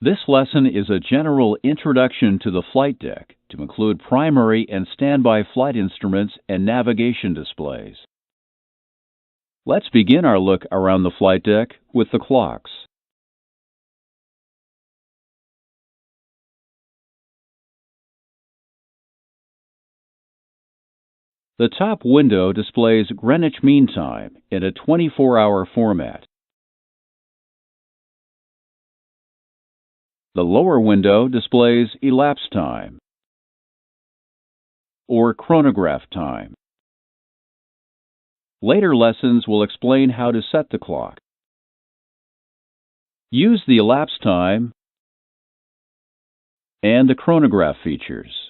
This lesson is a general introduction to the flight deck to include primary and standby flight instruments and navigation displays. Let's begin our look around the flight deck with the clocks. The top window displays Greenwich Mean Time in a 24-hour format. The lower window displays elapsed time or chronograph time. Later lessons will explain how to set the clock. Use the elapsed time and the chronograph features.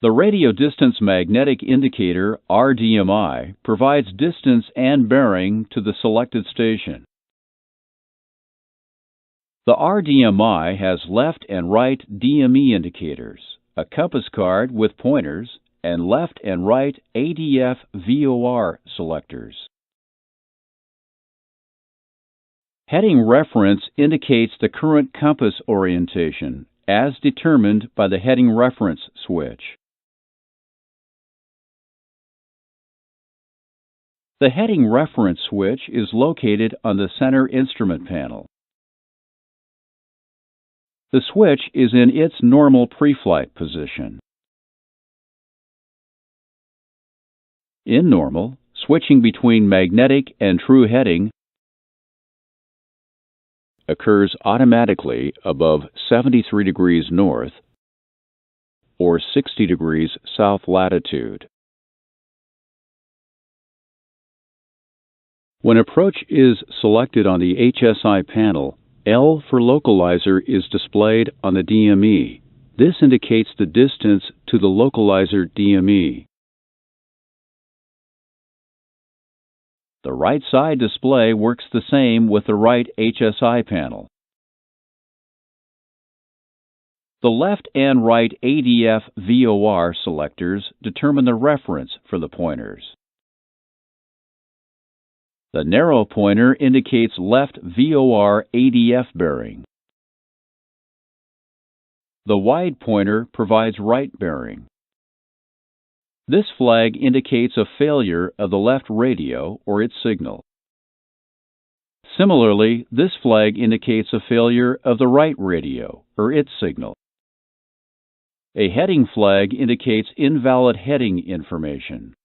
The radio distance magnetic indicator, RDMI, provides distance and bearing to the selected station. The RDMI has left and right DME indicators, a compass card with pointers, and left and right ADF VOR selectors. Heading reference indicates the current compass orientation, as determined by the heading reference switch. The heading reference switch is located on the center instrument panel. The switch is in its normal pre-flight position. In normal, switching between magnetic and true heading occurs automatically above 73 degrees north or 60 degrees south latitude. When approach is selected on the HSI panel, L for localizer is displayed on the DME. This indicates the distance to the localizer DME. The right side display works the same with the right HSI panel. The left and right ADF VOR selectors determine the reference for the pointers. The narrow pointer indicates left VOR ADF bearing. The wide pointer provides right bearing. This flag indicates a failure of the left radio or its signal. Similarly, this flag indicates a failure of the right radio or its signal. A heading flag indicates invalid heading information.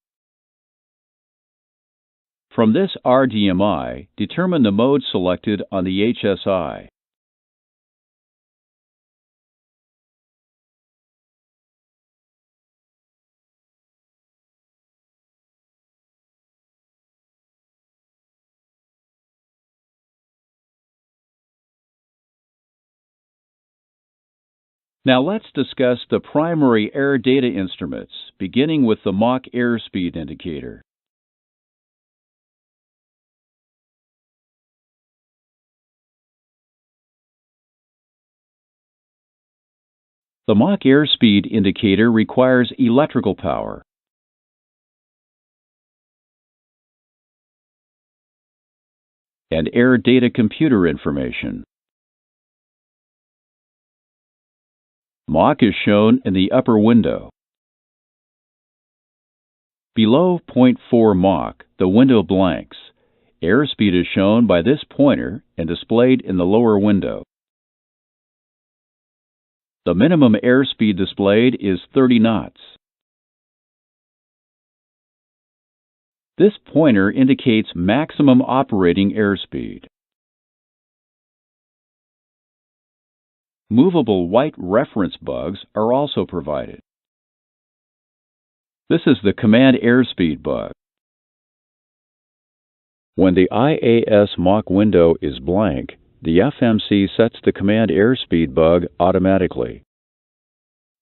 From this RDMI, determine the mode selected on the HSI. Now let's discuss the primary air data instruments, beginning with the Mach airspeed indicator. The Mach airspeed indicator requires electrical power. And air data computer information. Mach is shown in the upper window. Below 0.4 Mach, the window blanks. Airspeed is shown by this pointer and displayed in the lower window. The minimum airspeed displayed is 30 knots. This pointer indicates maximum operating airspeed. Movable white reference bugs are also provided. This is the command airspeed bug. When the IAS Mach window is blank, the FMC sets the command airspeed bug automatically.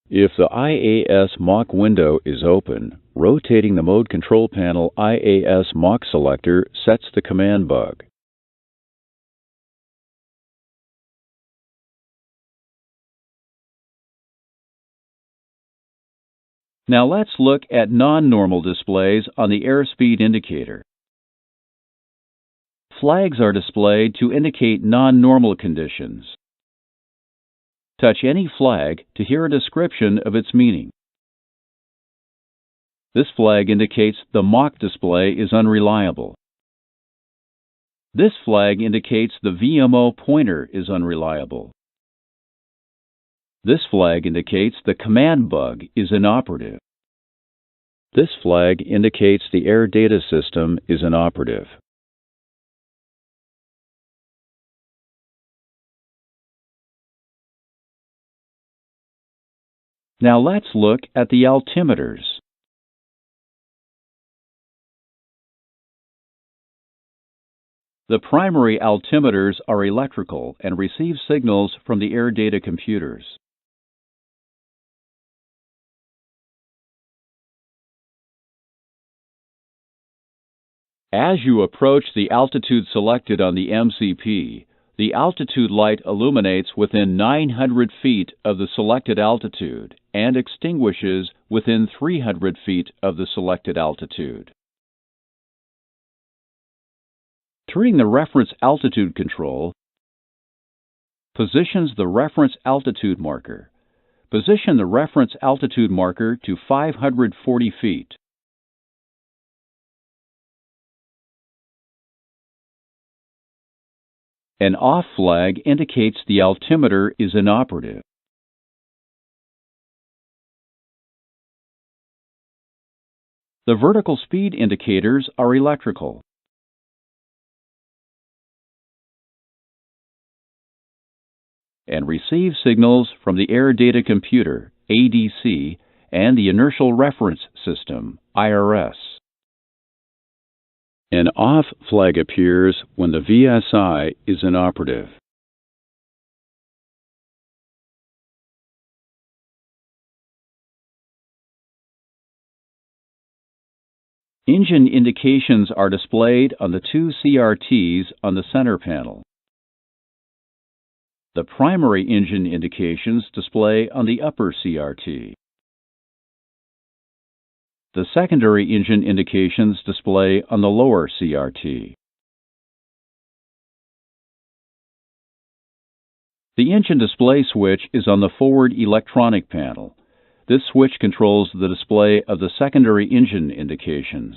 If the IAS Mach window is open, rotating the mode control panel IAS Mach selector sets the command bug. Now let's look at non-normal displays on the airspeed indicator. Flags are displayed to indicate non-normal conditions. Touch any flag to hear a description of its meaning. This flag indicates the Mach display is unreliable. This flag indicates the VMO pointer is unreliable. This flag indicates the command bug is inoperative. This flag indicates the air data system is inoperative. Now let's look at the altimeters. The primary altimeters are electrical and receive signals from the air data computers. As you approach the altitude selected on the MCP, the altitude light illuminates within 900 feet of the selected altitude and extinguishes within 300 feet of the selected altitude. Turning the reference altitude control positions the reference altitude marker. Position the reference altitude marker to 540 feet. An off flag indicates the altimeter is inoperative. The vertical speed indicators are electrical. And receive signals from the Air Data Computer, ADC, and the Inertial Reference System, IRS. An off flag appears when the VSI is inoperative. Engine indications are displayed on the two CRTs on the center panel. The primary engine indications display on the upper CRT. The secondary engine indications display on the lower CRT. The engine display switch is on the forward electronic panel. This switch controls the display of the secondary engine indications.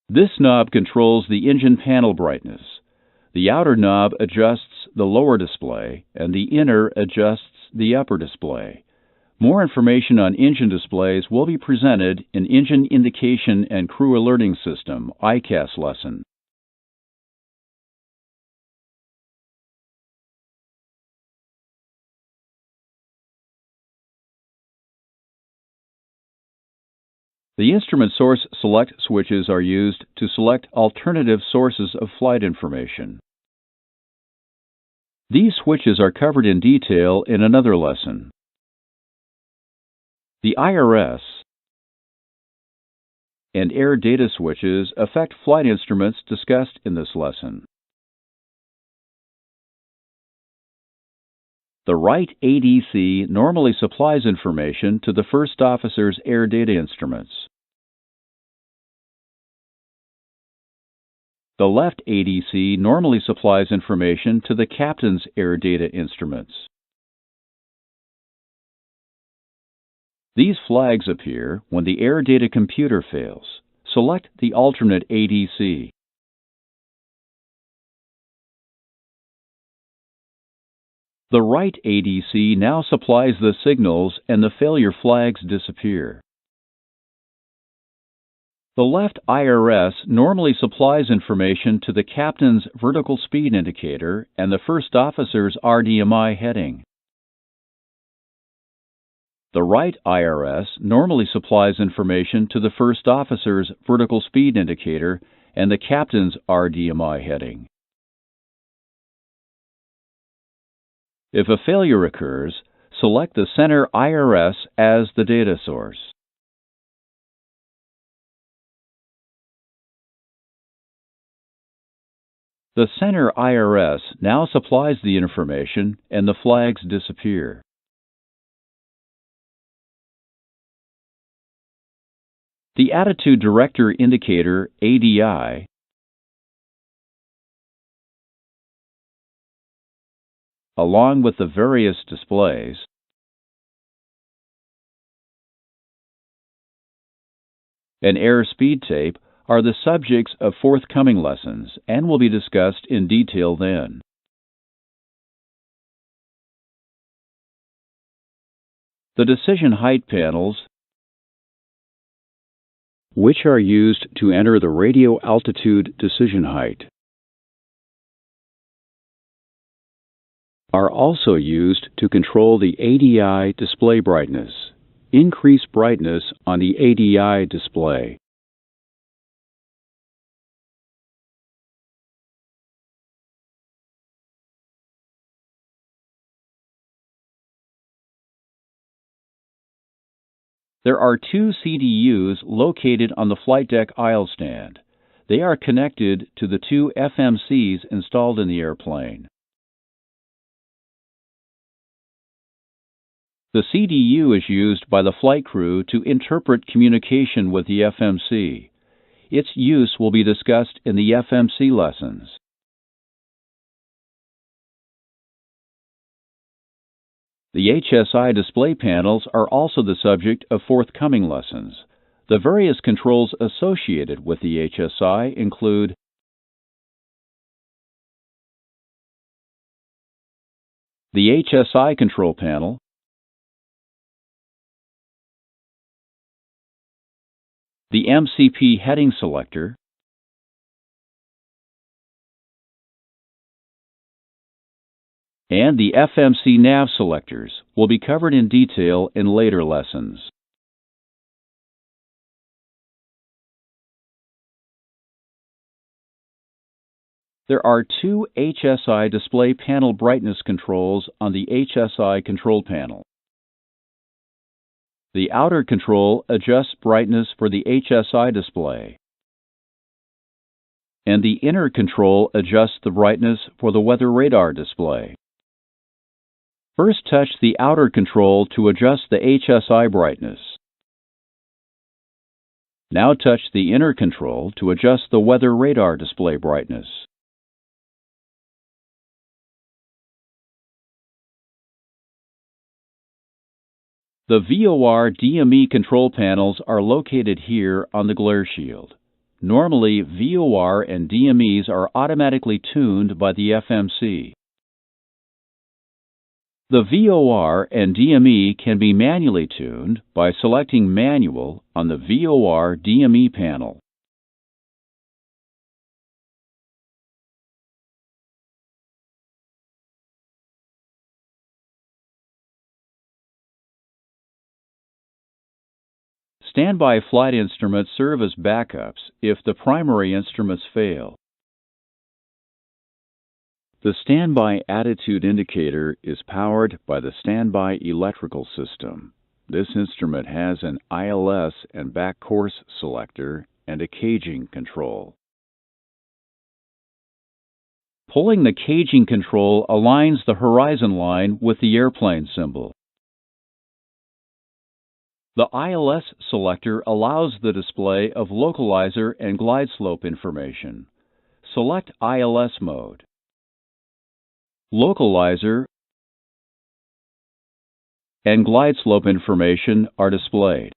This knob controls the engine panel brightness. The outer knob adjusts the lower display, and the inner adjusts the upper display. More information on engine displays will be presented in Engine Indication and Crew Alerting System, Eicas lesson. The instrument source select switches are used to select alternative sources of flight information. These switches are covered in detail in another lesson. The IRS and air data switches affect flight instruments discussed in this lesson. The right ADC normally supplies information to the first officer's air data instruments. The left ADC normally supplies information to the captain's air data instruments. These flags appear when the air data computer fails. Select the alternate ADC. The right ADC now supplies the signals and the failure flags disappear. The left IRS normally supplies information to the captain's vertical speed indicator and the first officer's RDMI heading. The right IRS normally supplies information to the first officer's vertical speed indicator and the captain's RDMI heading. If a failure occurs, select the center IRS as the data source. The center IRS now supplies the information and the flags disappear. The Attitude Director Indicator, ADI, along with the various displays, and airspeed tape are the subjects of forthcoming lessons and will be discussed in detail then. The decision height panels, which are used to enter the radio altitude decision height, are also used to control the ADI display brightness. Increase brightness on the ADI display. There are two CDUs located on the flight deck aisle stand. They are connected to the two FMCs installed in the airplane. The CDU is used by the flight crew to interpret communication with the FMC. Its use will be discussed in the FMC lessons. The HSI display panels are also the subject of forthcoming lessons. The various controls associated with the HSI include the HSI control panel, the MCP heading selector, and the FMC nav selectors will be covered in detail in later lessons. There are two HSI display panel brightness controls on the HSI control panel. The outer control adjusts brightness for the HSI display, and the inner control adjusts the brightness for the weather radar display. First, touch the outer control to adjust the HSI brightness. Now touch the inner control to adjust the weather radar display brightness. The VOR DME control panels are located here on the glare shield. Normally, VOR and DMEs are automatically tuned by the FMC. The VOR and DME can be manually tuned by selecting Manual on the VOR DME panel. Standby flight instruments serve as backups if the primary instruments fail. The standby attitude indicator is powered by the standby electrical system. This instrument has an ILS and back course selector and a caging control. Pulling the caging control aligns the horizon line with the airplane symbol. The ILS selector allows the display of localizer and glide slope information. Select ILS mode. Localizer and glide slope information are displayed.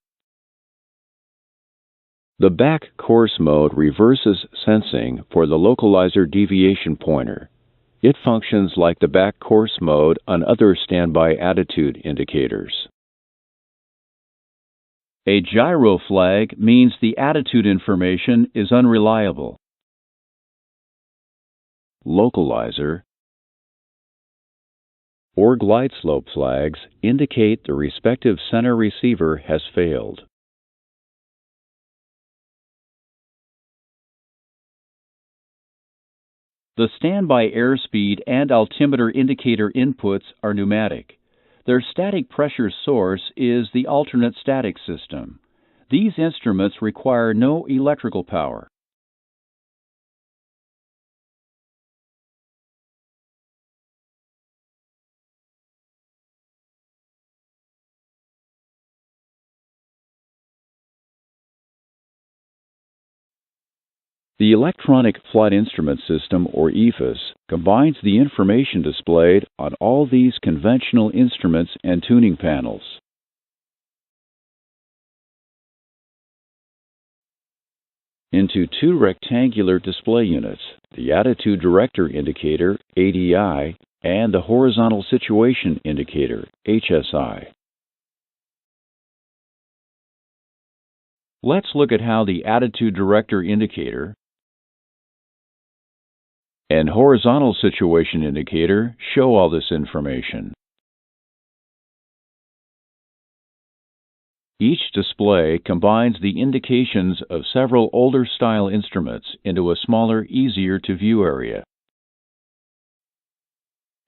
The back course mode reverses sensing for the localizer deviation pointer. It functions like the back course mode on other standby attitude indicators. A gyro flag means the attitude information is unreliable. Localizer or glide slope flags indicate the respective center receiver has failed. The standby airspeed and altimeter indicator inputs are pneumatic. Their static pressure source is the alternate static system. These instruments require no electrical power. The Electronic Flight Instrument System, or Efis, combines the information displayed on all these conventional instruments and tuning panels. Into two rectangular display units, the Attitude Director Indicator, ADI, and the Horizontal Situation Indicator, HSI. Let's look at how the Attitude Director Indicator and Horizontal Situation Indicator show all this information. Each display combines the indications of several older style instruments into a smaller, easier-to-view area.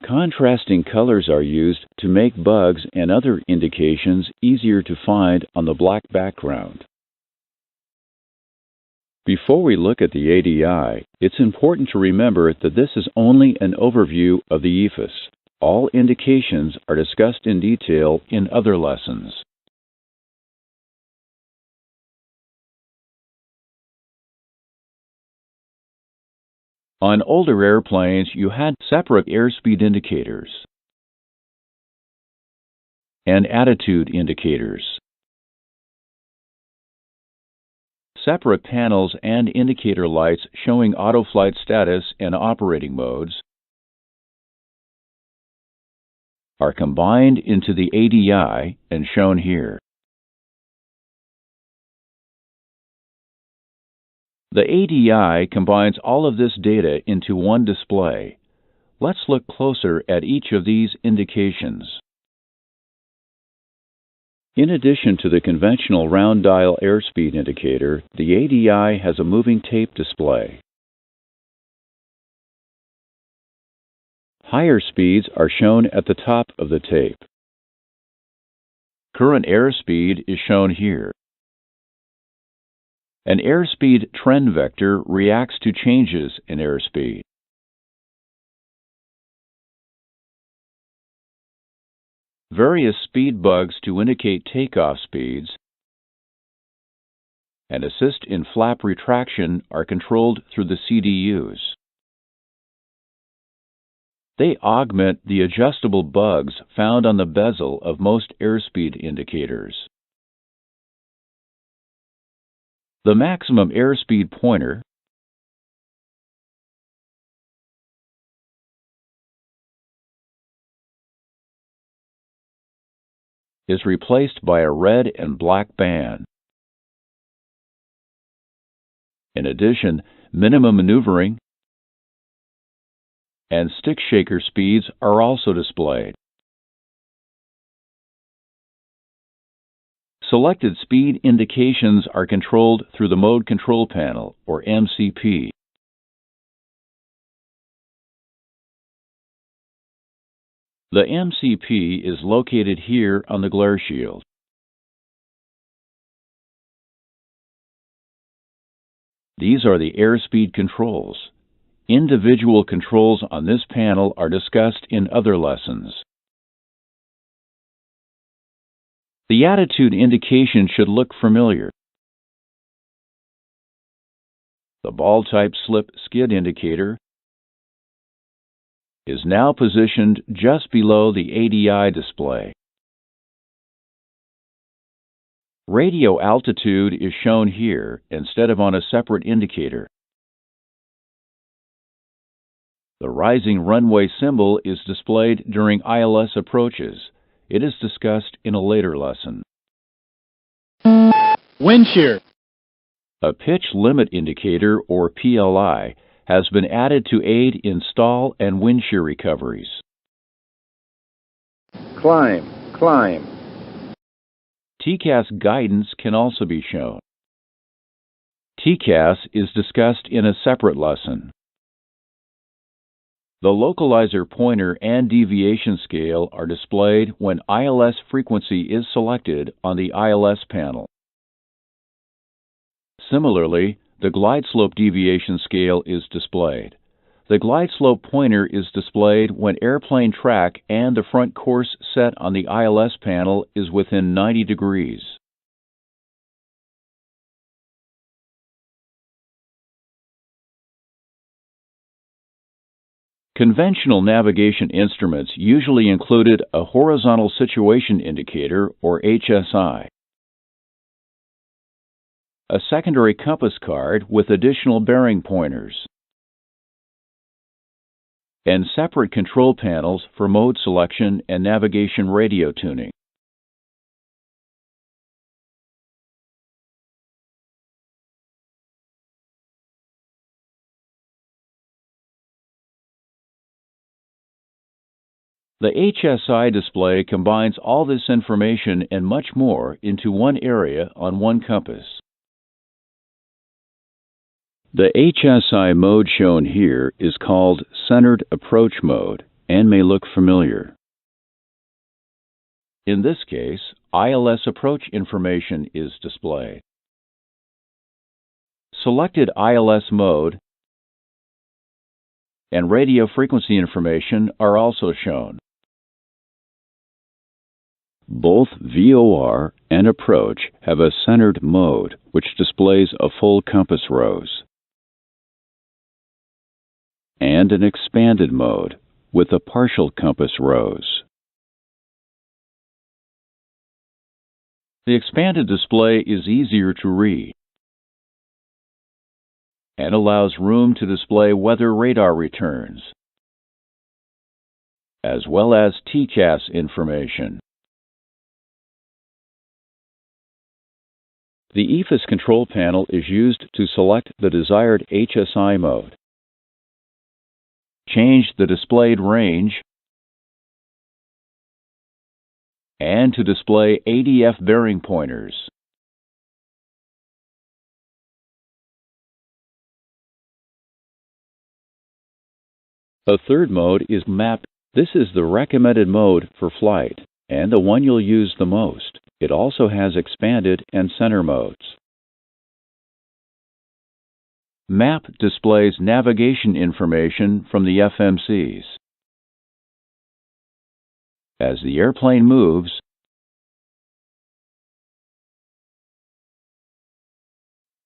Contrasting colors are used to make bugs and other indications easier to find on the black background. Before we look at the ADI, it's important to remember that this is only an overview of the Efis. All indications are discussed in detail in other lessons. On older airplanes, you had separate airspeed indicators and attitude indicators. Separate panels and indicator lights showing auto-flight status and operating modes are combined into the ADI and shown here. The ADI combines all of this data into one display. Let's look closer at each of these indications. In addition to the conventional round dial airspeed indicator, the ADI has a moving tape display. Higher speeds are shown at the top of the tape. Current airspeed is shown here. An airspeed trend vector reacts to changes in airspeed. Various speed bugs to indicate takeoff speeds and assist in flap retraction are controlled through the CDUs. They augment the adjustable bugs found on the bezel of most airspeed indicators. The maximum airspeed pointer is replaced by a red and black band. In addition, minimum maneuvering and stick shaker speeds are also displayed. Selected speed indications are controlled through the Mode Control Panel, or MCP. The MCP is located here on the glare shield. These are the airspeed controls. Individual controls on this panel are discussed in other lessons. The attitude indication should look familiar. The ball-type slip skid indicator is now positioned just below the ADI display. Radio altitude is shown here instead of on a separate indicator. The rising runway symbol is displayed during ILS approaches. It is discussed in a later lesson. Wind shear. A pitch limit indicator, or PLI, has been added to aid in stall and wind shear recoveries. Climb, climb. TCAS guidance can also be shown. TCAS is discussed in a separate lesson. The localizer pointer and deviation scale are displayed when ILS frequency is selected on the ILS panel. Similarly, the glide slope deviation scale is displayed. The glide slope pointer is displayed when airplane track and the front course set on the ILS panel is within 90 degrees. Conventional navigation instruments usually included a horizontal situation indicator, or HSI, a secondary compass card with additional bearing pointers, and separate control panels for mode selection and navigation radio tuning. The HSI display combines all this information and much more into one area on one compass. The HSI mode shown here is called Centered Approach Mode and may look familiar. In this case, ILS approach information is displayed. Selected ILS mode and radio frequency information are also shown. Both VOR and approach have a centered mode, which displays a full compass rose, and an expanded mode with a partial compass rose. The expanded display is easier to read and allows room to display weather radar returns, as well as TCAS information. The Efis control panel is used to select the desired HSI mode, change the displayed range, and to display ADF bearing pointers. A third mode is MAP. This is the recommended mode for flight and the one you'll use the most. It also has expanded and center modes. MAP displays navigation information from the FMCs. As the airplane moves,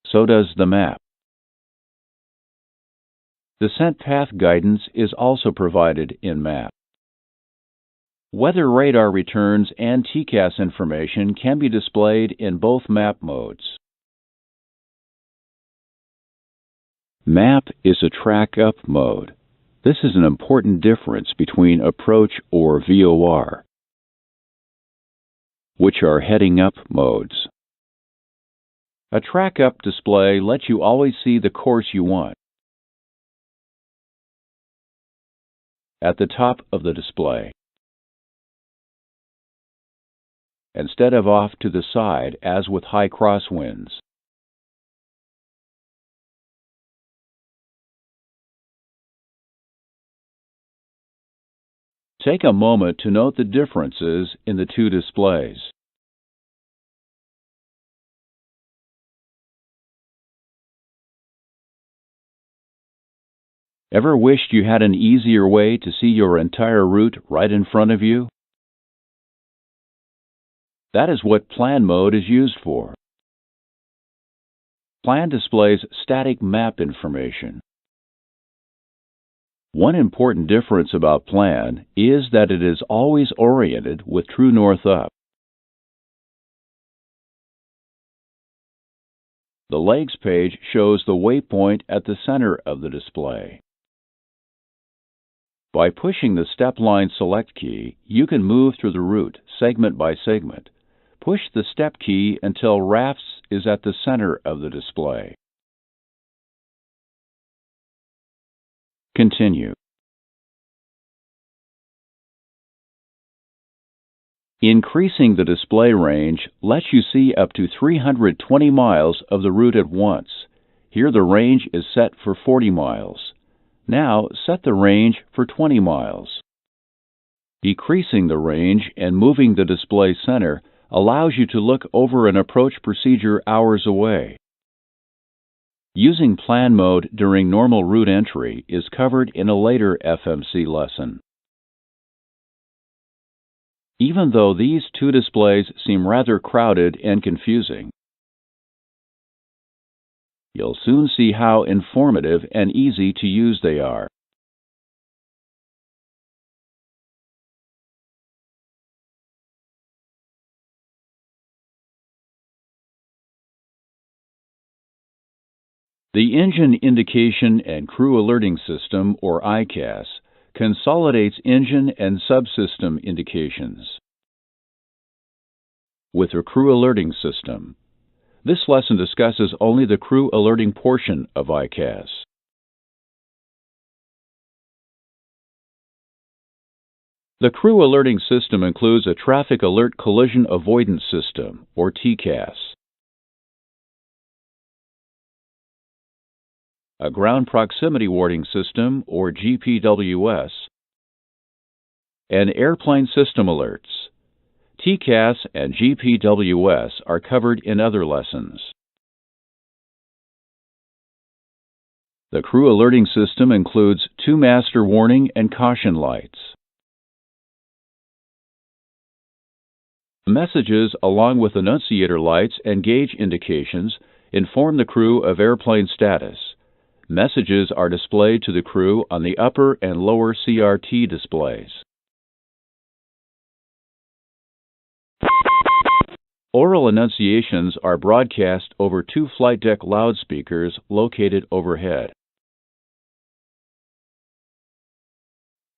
so does the map. Descent path guidance is also provided in MAP. Weather radar returns and TCAS information can be displayed in both MAP modes. MAP is a track-up mode. This is an important difference between approach or VOR, which are heading-up modes. A track-up display lets you always see the course you want. At the top of the display, instead of off to the side as with high crosswinds. Take a moment to note the differences in the two displays. Ever wished you had an easier way to see your entire route right in front of you? That is what Plan mode is used for. Plan displays static map information. One important difference about Plan is that it is always oriented with true north up. The legs page shows the waypoint at the center of the display. By pushing the step line select key, you can move through the route segment by segment. Push the step key until RAFS is at the center of the display. Continue. Increasing the display range lets you see up to 320 miles of the route at once. Here the range is set for 40 miles. Now set the range for 20 miles. Decreasing the range and moving the display center allows you to look over an approach procedure hours away. Using Plan mode during normal route entry is covered in a later FMC lesson. Even though these two displays seem rather crowded and confusing, you'll soon see how informative and easy to use they are. The Engine Indication and Crew Alerting System, or Eicas, consolidates engine and subsystem indications. With a crew alerting system. This lesson discusses only the crew alerting portion of Eicas. The crew alerting system includes a Traffic Alert Collision Avoidance System, or TCAS, a Ground Proximity Warning System, or GPWS, and Airplane System Alerts. TCAS and GPWS are covered in other lessons. The crew alerting system includes 2 master warning and caution lights. Messages along with annunciator lights and gauge indications inform the crew of airplane status. Messages are displayed to the crew on the upper and lower CRT displays. Oral annunciations are broadcast over 2 flight deck loudspeakers located overhead.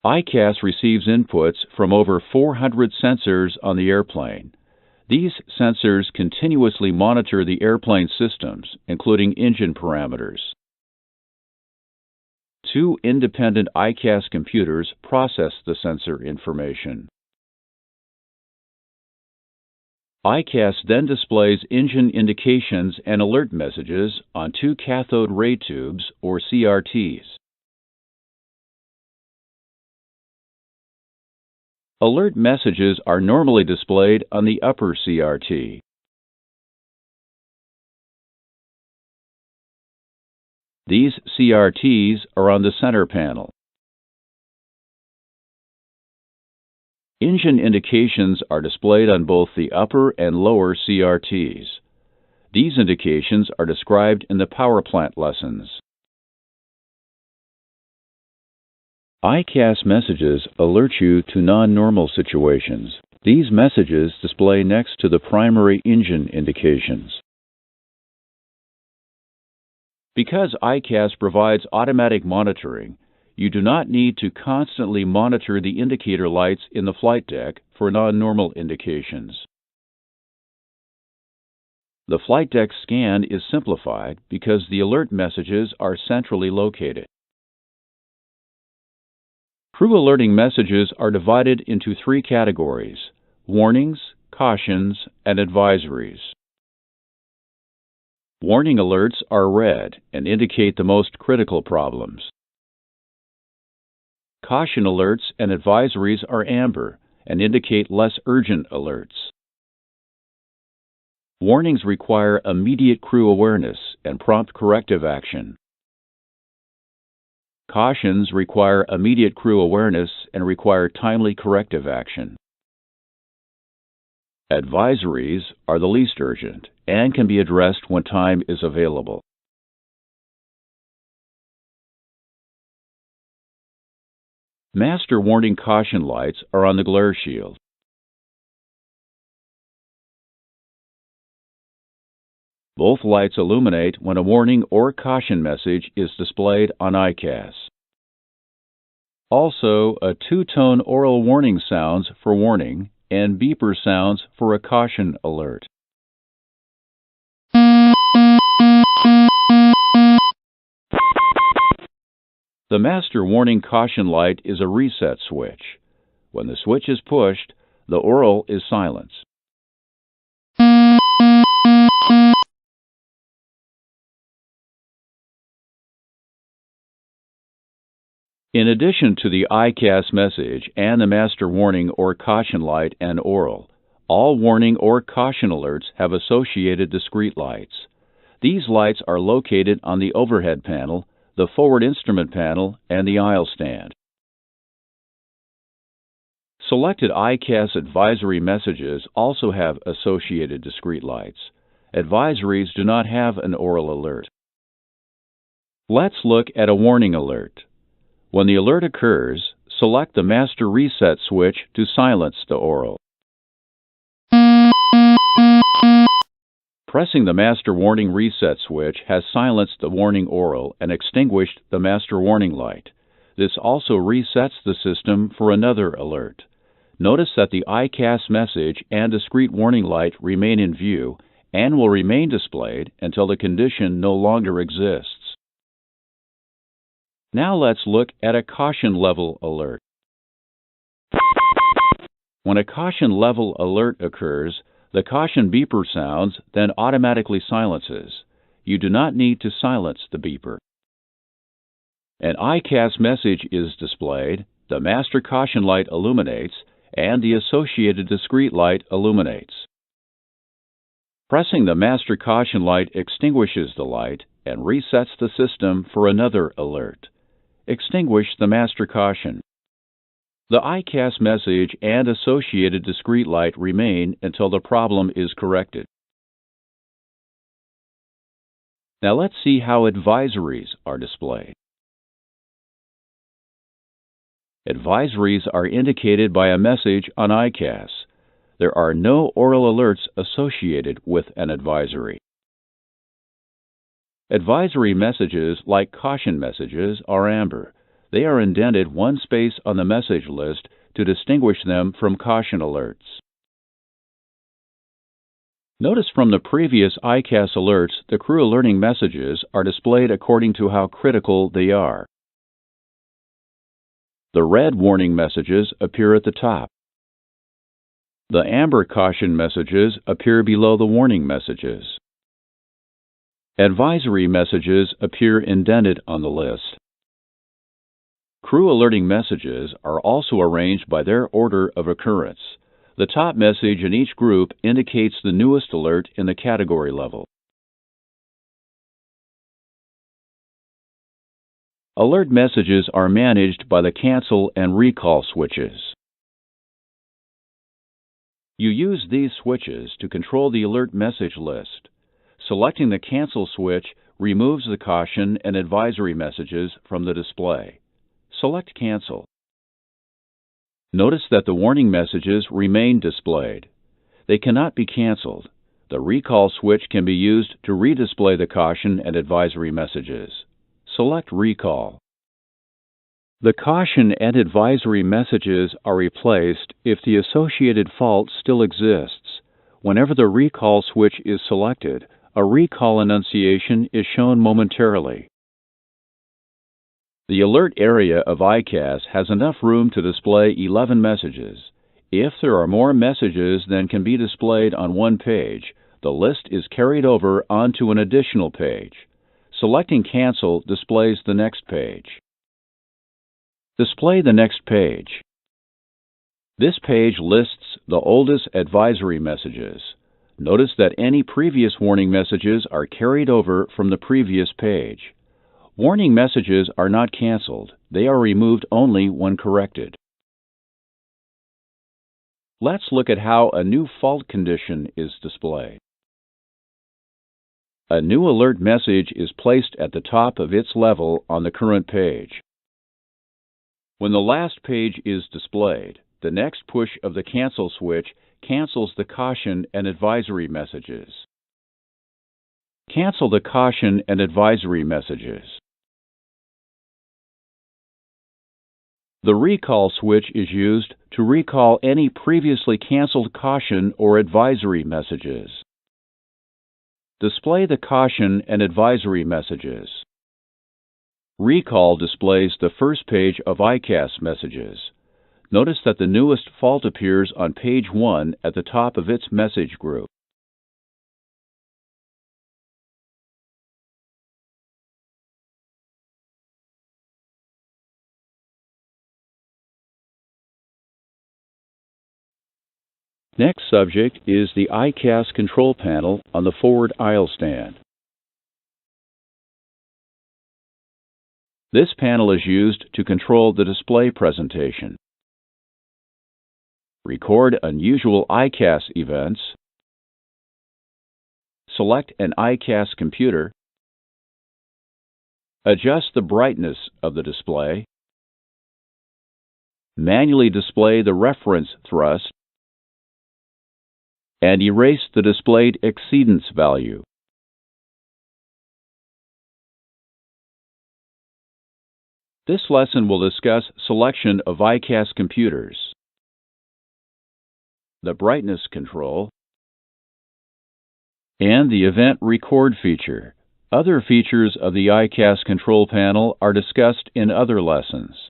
Eicas receives inputs from over 400 sensors on the airplane. These sensors continuously monitor the airplane systems, including engine parameters. 2 independent Eicas computers process the sensor information. Eicas then displays engine indications and alert messages on 2 cathode ray tubes, or CRTs. Alert messages are normally displayed on the upper CRT. These CRTs are on the center panel. Engine indications are displayed on both the upper and lower CRTs. These indications are described in the power plant lessons. Eicas messages alert you to non-normal situations. These messages display next to the primary engine indications. Because Eicas provides automatic monitoring, you do not need to constantly monitor the indicator lights in the flight deck for non-normal indications. The flight deck scan is simplified because the alert messages are centrally located. Crew alerting messages are divided into 3 categories: warnings, cautions, and advisories. Warning alerts are red and indicate the most critical problems. Caution alerts and advisories are amber and indicate less urgent alerts. Warnings require immediate crew awareness and prompt corrective action. Cautions require immediate crew awareness and require timely corrective action. Advisories are the least urgent and can be addressed when time is available. Master warning caution lights are on the glare shield. Both lights illuminate when a warning or caution message is displayed on Eicas. Also, a 2-tone oral warning sounds for warning and beeper sounds for a caution alert. The master warning caution light is a reset switch. When the switch is pushed, the oral is silenced. In addition to the Eicas message and the master warning or caution light and oral, all warning or caution alerts have associated discrete lights. These lights are located on the overhead panel, the forward instrument panel, and the aisle stand. Selected Eicas advisory messages also have associated discrete lights. Advisories do not have an oral alert. Let's look at a warning alert. When the alert occurs, select the master reset switch to silence the oral. Pressing the master warning reset switch has silenced the warning aurel and extinguished the master warning light. This also resets the system for another alert. Notice that the Eicas message and discrete warning light remain in view and will remain displayed until the condition no longer exists. Now let's look at a caution level alert. When a caution level alert occurs, the caution beeper sounds, then automatically silences. You do not need to silence the beeper. An Eicas message is displayed, the master caution light illuminates, and the associated discrete light illuminates. Pressing the master caution light extinguishes the light and resets the system for another alert. Extinguish the master caution. The Eicas message and associated discrete light remain until the problem is corrected. Now let's see how advisories are displayed. Advisories are indicated by a message on Eicas. There are no aurel alerts associated with an advisory. Advisory messages, like caution messages, are amber. They are indented one space on the message list to distinguish them from caution alerts. Notice from the previous Eicas alerts, the crew alerting messages are displayed according to how critical they are. The red warning messages appear at the top. The amber caution messages appear below the warning messages. Advisory messages appear indented on the list. Crew alerting messages are also arranged by their order of occurrence. The top message in each group indicates the newest alert in the category level. Alert messages are managed by the cancel and recall switches. You use these switches to control the alert message list. Selecting the cancel switch removes the caution and advisory messages from the display. Select Cancel. Notice that the warning messages remain displayed. They cannot be canceled. The recall switch can be used to redisplay the caution and advisory messages. Select Recall. The caution and advisory messages are replaced if the associated fault still exists. Whenever the recall switch is selected, a recall annunciation is shown momentarily. The alert area of Eicas has enough room to display 11 messages. If there are more messages than can be displayed on one page, the list is carried over onto an additional page. Selecting Cancel displays the next page. Display the next page. This page lists the oldest advisory messages. Notice that any previous warning messages are carried over from the previous page. Warning messages are not canceled. They are removed only when corrected. Let's look at how a new fault condition is displayed. A new alert message is placed at the top of its level on the current page. When the last page is displayed, the next push of the cancel switch cancels the caution and advisory messages. Cancel the caution and advisory messages. The recall switch is used to recall any previously canceled caution or advisory messages. Display the caution and advisory messages. Recall displays the first page of Eicas messages. Notice that the newest fault appears on page 1 at the top of its message group. Next subject is the Eicas control panel on the forward aisle stand. This panel is used to control the display presentation. Record unusual Eicas events. Select an Eicas computer. Adjust the brightness of the display. Manually display the reference thrust. and erase the displayed exceedance value. This lesson will discuss selection of Eicas computers, the brightness control, and the event record feature. Other features of the Eicas control panel are discussed in other lessons.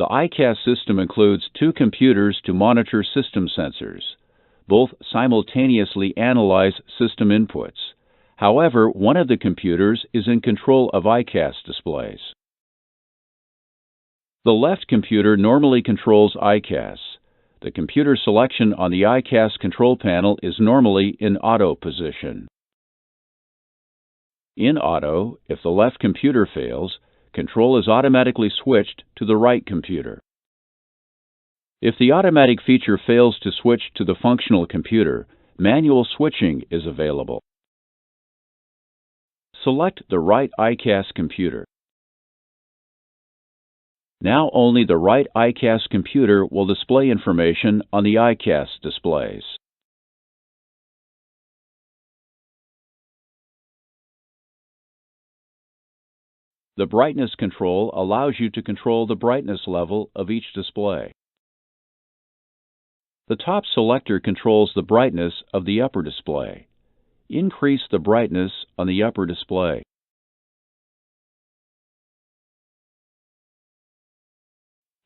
The Eicas system includes two computers to monitor system sensors. Both simultaneously analyze system inputs. However, one of the computers is in control of Eicas displays. The left computer normally controls Eicas. The computer selection on the Eicas control panel is normally in auto position. In auto, if the left computer fails, control is automatically switched to the right computer. If the automatic feature fails to switch to the functional computer, manual switching is available. Select the right Eicas computer. Now only the right Eicas computer will display information on the Eicas displays. The brightness control allows you to control the brightness level of each display. The top selector controls the brightness of the upper display. Increase the brightness on the upper display.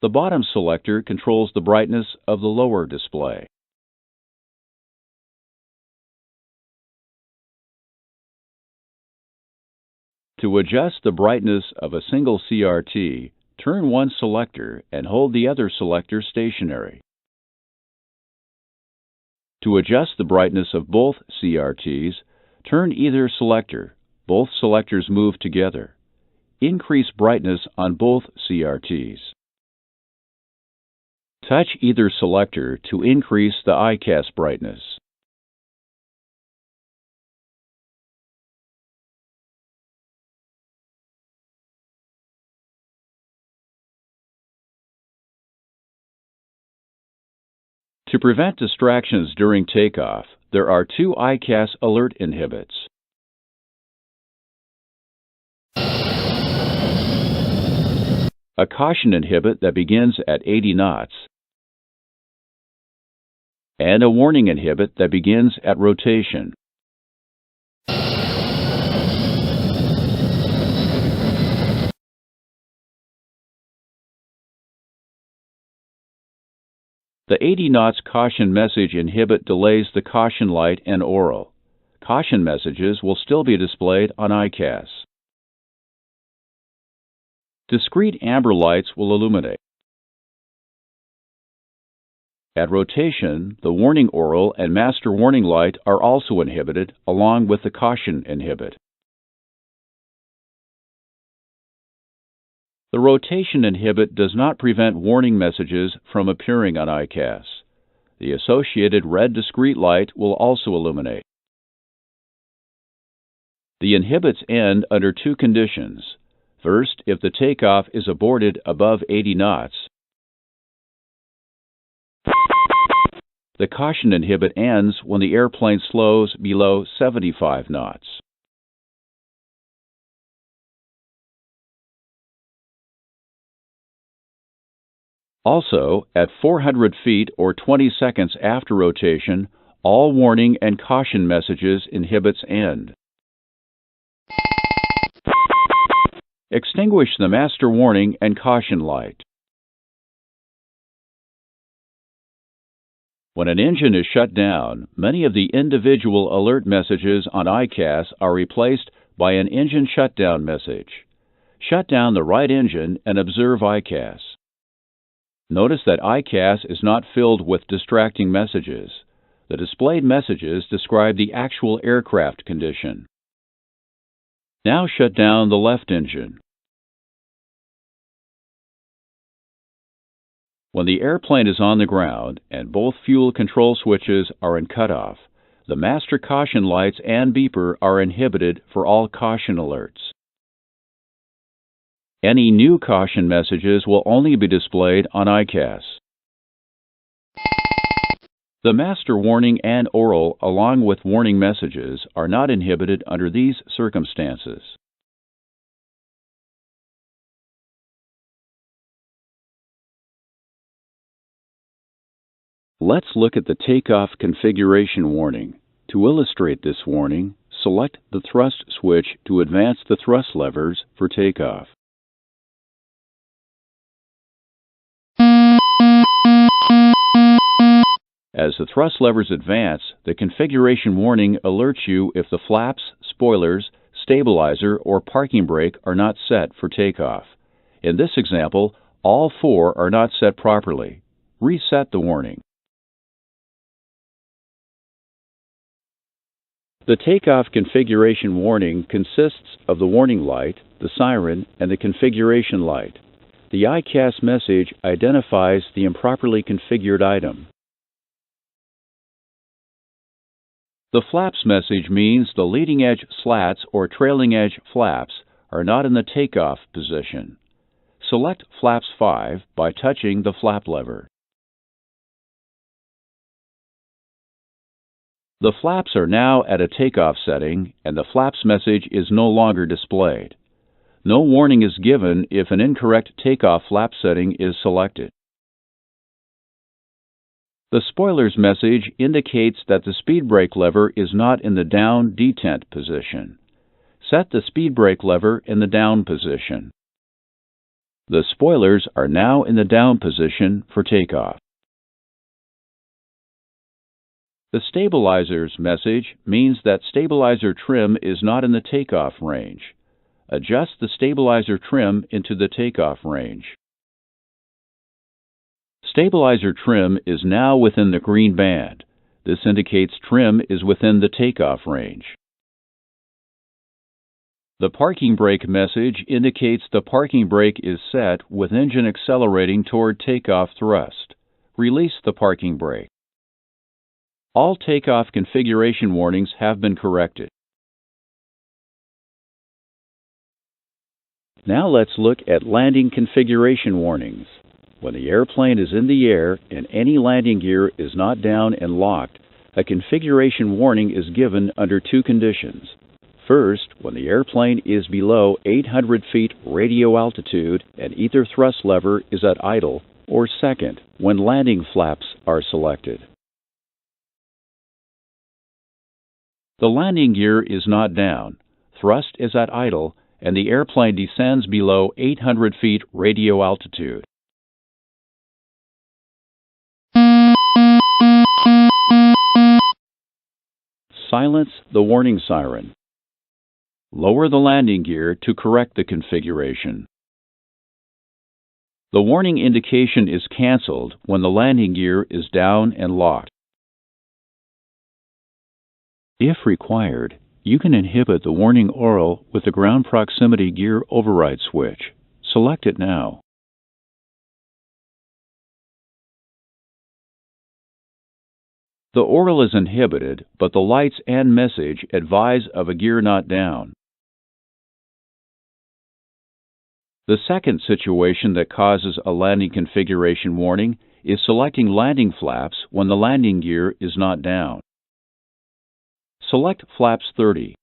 The bottom selector controls the brightness of the lower display. To adjust the brightness of a single CRT, turn one selector and hold the other selector stationary. To adjust the brightness of both CRTs, turn either selector. Both selectors move together. Increase brightness on both CRTs. Touch either selector to increase the Eicas brightness. To prevent distractions during takeoff, there are two Eicas alert inhibits. A caution inhibit that begins at 80 knots, and a warning inhibit that begins at rotation. The 80 knots caution message inhibit delays the caution light and oral. Caution messages will still be displayed on Eicas. Discrete amber lights will illuminate. At rotation, the warning oral and master warning light are also inhibited along with the caution inhibit. The rotation inhibit does not prevent warning messages from appearing on Eicas. The associated red discrete light will also illuminate. The inhibits end under two conditions. First, if the takeoff is aborted above 80 knots. The caution inhibit ends when the airplane slows below 75 knots. Also, at 400 feet or 20 seconds after rotation, all warning and caution messages inhibits end. Extinguish the master warning and caution light. When an engine is shut down, many of the individual alert messages on Eicas are replaced by an engine shutdown message. Shut down the right engine and observe Eicas. Notice that Eicas is not filled with distracting messages. The displayed messages describe the actual aircraft condition. Now shut down the left engine. When the airplane is on the ground and both fuel control switches are in cutoff, the master caution lights and beeper are inhibited for all caution alerts. Any new caution messages will only be displayed on Eicas. The master warning and oral, along with warning messages, are not inhibited under these circumstances. Let's look at the takeoff configuration warning. To illustrate this warning, select the thrust switch to advance the thrust levers for takeoff. As the thrust levers advance, the configuration warning alerts you if the flaps, spoilers, stabilizer, or parking brake are not set for takeoff. In this example, all four are not set properly. Reset the warning. The takeoff configuration warning consists of the warning light, the siren, and the configuration light. The Eicas message identifies the improperly configured item. The flaps message means the leading edge slats or trailing edge flaps are not in the takeoff position. Select Flaps 5 by touching the flap lever. The flaps are now at a takeoff setting and the flaps message is no longer displayed. No warning is given if an incorrect takeoff flap setting is selected. The spoilers message indicates that the speed brake lever is not in the down detent position. Set the speed brake lever in the down position. The spoilers are now in the down position for takeoff. The stabilizers message means that stabilizer trim is not in the takeoff range. Adjust the stabilizer trim into the takeoff range. Stabilizer trim is now within the green band. This indicates trim is within the takeoff range. The parking brake message indicates the parking brake is set with engine accelerating toward takeoff thrust. Release the parking brake. All takeoff configuration warnings have been corrected. Now let's look at landing configuration warnings. When the airplane is in the air and any landing gear is not down and locked, a configuration warning is given under two conditions. First, when the airplane is below 800 feet radio altitude and either thrust lever is at idle, or second, when landing flaps are selected. The landing gear is not down, thrust is at idle, and the airplane descends below 800 feet radio altitude. Silence the warning siren. Lower the landing gear to correct the configuration. The warning indication is canceled when the landing gear is down and locked. If required, you can inhibit the warning oral with the ground proximity gear override switch. Select it now. The oral is inhibited, but the lights and message advise of a gear not down. The second situation that causes a landing configuration warning is selecting landing flaps when the landing gear is not down. Select Flaps 30.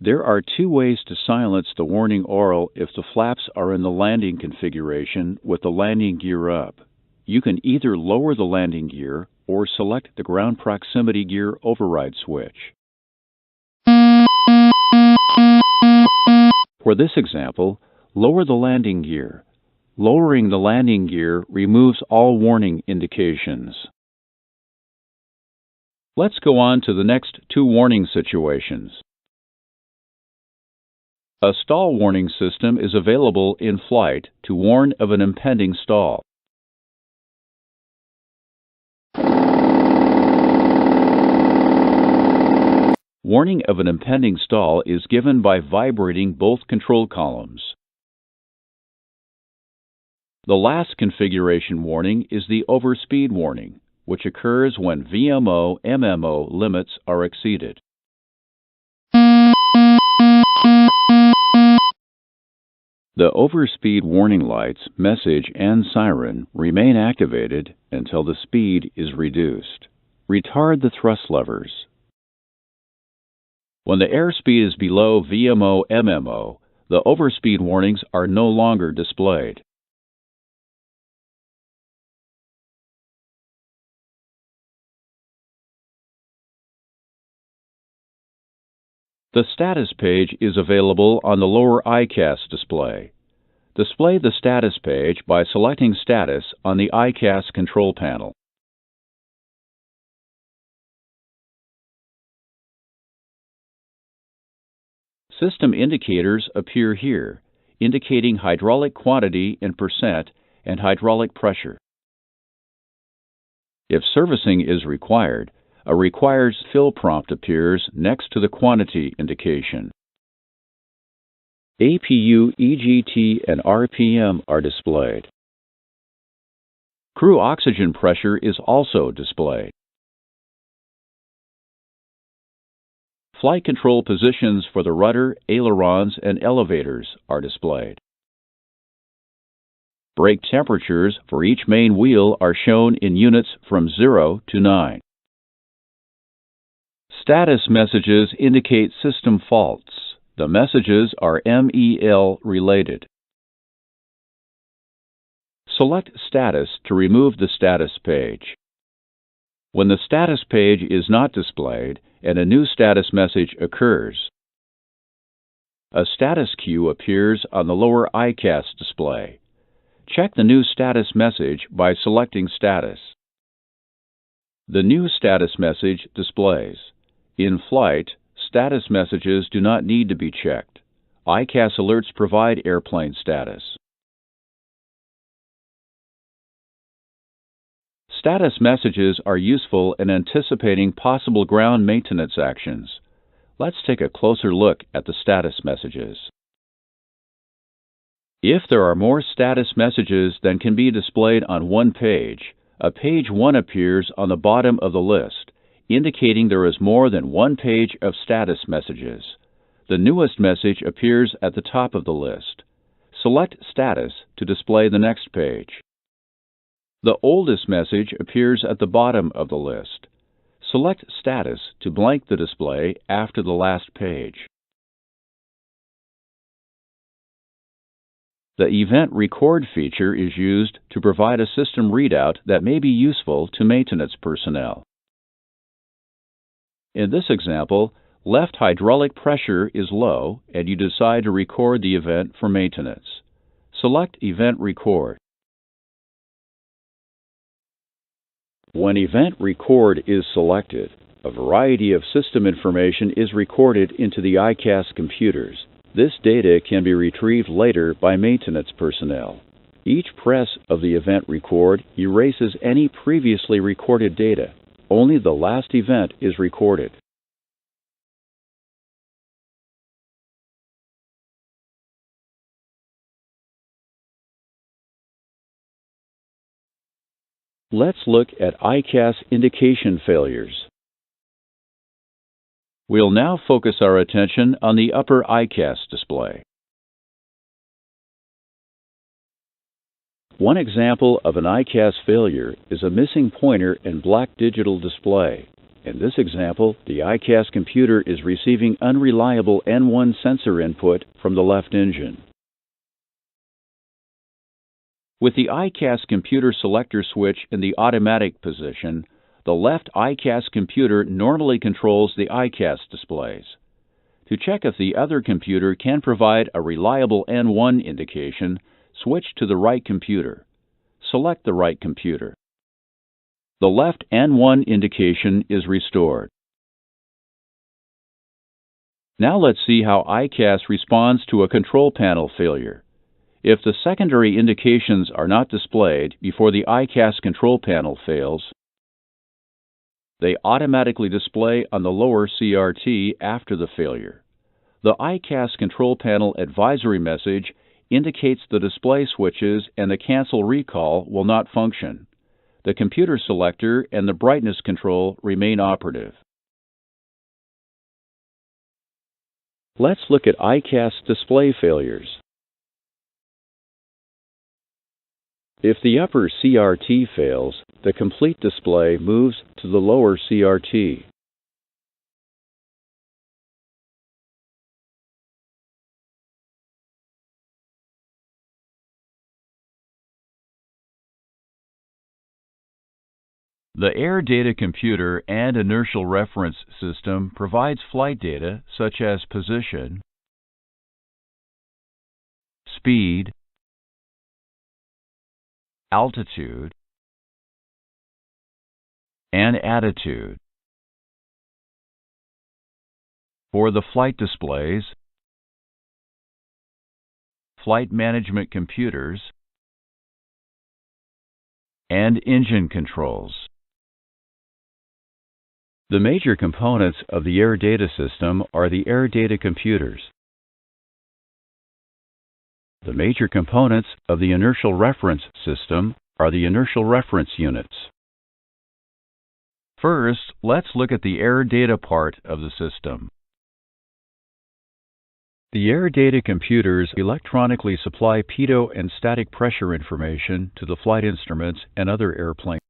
There are two ways to silence the warning oral if the flaps are in the landing configuration with the landing gear up. You can either lower the landing gear or select the ground proximity gear override switch. For this example, lower the landing gear. Lowering the landing gear removes all warning indications. Let's go on to the next two warning situations. A stall warning system is available in flight to warn of an impending stall. Warning of an impending stall is given by vibrating both control columns. The last configuration warning is the overspeed warning, which occurs when VMO/MMO limits are exceeded. The overspeed warning lights, message, and siren remain activated until the speed is reduced. Retard the thrust levers. When the airspeed is below VMO/MMO, the overspeed warnings are no longer displayed. The status page is available on the lower Eicas display. Display the status page by selecting Status on the Eicas control panel. System indicators appear here, indicating hydraulic quantity in percent and hydraulic pressure. If servicing is required, a required fill prompt appears next to the quantity indication. APU, EGT, and RPM are displayed. Crew oxygen pressure is also displayed. Flight control positions for the rudder, ailerons, and elevators are displayed. Brake temperatures for each main wheel are shown in units from 0 to 9. Status messages indicate system faults. The messages are MEL related. Select Status to remove the status page. When the status page is not displayed and a new status message occurs, a status cue appears on the lower Eicas display. Check the new status message by selecting Status. The new status message displays. In flight, status messages do not need to be checked. Eicas alerts provide airplane status. Status messages are useful in anticipating possible ground maintenance actions. Let's take a closer look at the status messages. If there are more status messages than can be displayed on one page, a page 1 appears on the bottom of the list, indicating there is more than one page of status messages. The newest message appears at the top of the list. Select Status to display the next page. The oldest message appears at the bottom of the list. Select Status to blank the display after the last page. The Event Record feature is used to provide a system readout that may be useful to maintenance personnel. In this example, left hydraulic pressure is low and you decide to record the event for maintenance. Select Event Record. When Event Record is selected, a variety of system information is recorded into the Eicas computers. This data can be retrieved later by maintenance personnel. Each press of the Event Record erases any previously recorded data. Only the last event is recorded. Let's look at Eicas indication failures. We'll now focus our attention on the upper Eicas display. One example of an Eicas failure is a missing pointer and black digital display. In this example, the Eicas computer is receiving unreliable N1 sensor input from the left engine. With the Eicas computer selector switch in the automatic position, the left Eicas computer normally controls the Eicas displays. To check if the other computer can provide a reliable N1 indication, switch to the right computer. Select the right computer. The left N1 indication is restored. Now let's see how Eicas responds to a control panel failure. If the secondary indications are not displayed before the Eicas control panel fails, they automatically display on the lower CRT after the failure. The Eicas control panel advisory message indicates the display switches and the cancel recall will not function. The computer selector and the brightness control remain operative. Let's look at Eicas display failures. If the upper CRT fails, the complete display moves to the lower CRT. The air data computer and inertial reference system provides flight data such as position, speed, altitude, and attitude. For the flight displays, flight management computers, and engine controls. The major components of the air data system are the air data computers. The major components of the inertial reference system are the inertial reference units. First, let's look at the air data part of the system. The air data computers electronically supply pitot and static pressure information to the flight instruments and other airplanes.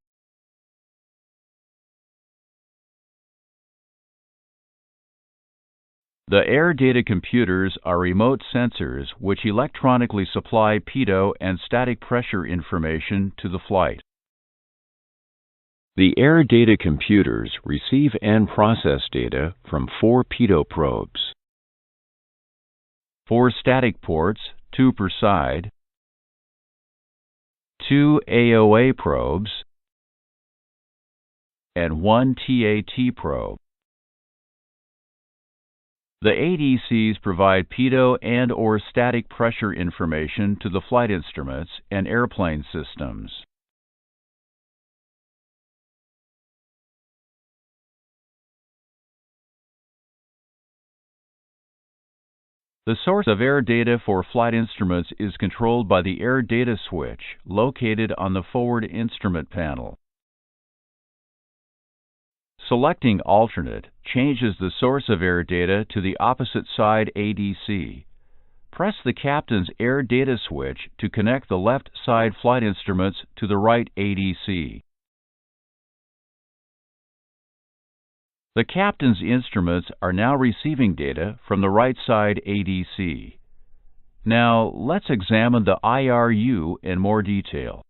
The air data computers are remote sensors which electronically supply pitot and static pressure information to the flight. The air data computers receive and process data from 4 pitot probes, 4 static ports, 2 per side, 2 AOA probes, and 1 TAT probe. The ADCs provide pitot and/or static pressure information to the flight instruments and airplane systems. The source of air data for flight instruments is controlled by the air data switch located on the forward instrument panel. Selecting alternate changes the source of air data to the opposite side ADC. Press the captain's air data switch to connect the left side flight instruments to the right ADC. The captain's instruments are now receiving data from the right side ADC. Now let's examine the IRU in more detail.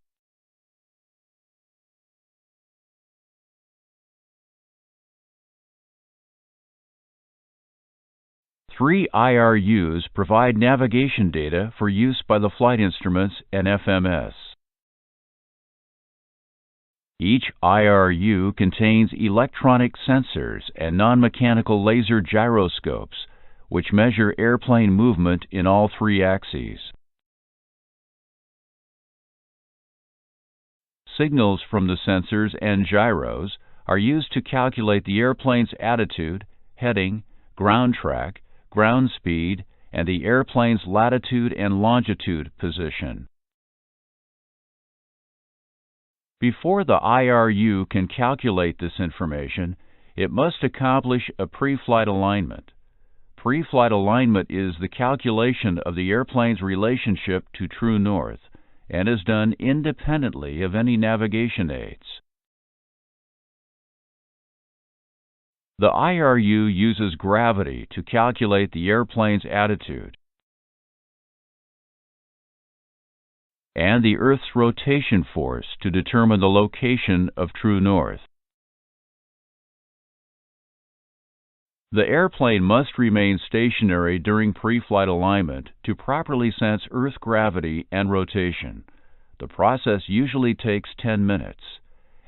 3 IRUs provide navigation data for use by the flight instruments and FMS. Each IRU contains electronic sensors and non-mechanical laser gyroscopes, which measure airplane movement in all 3 axes. Signals from the sensors and gyros are used to calculate the airplane's attitude, heading, ground track, ground speed, and the airplane's latitude and longitude position. Before the IRU can calculate this information, it must accomplish a pre-flight alignment. Pre-flight alignment is the calculation of the airplane's relationship to true north and is done independently of any navigation aids. The IRU uses gravity to calculate the airplane's attitude and the Earth's rotation force to determine the location of true north. The airplane must remain stationary during pre-flight alignment to properly sense Earth gravity and rotation. The process usually takes 10 minutes.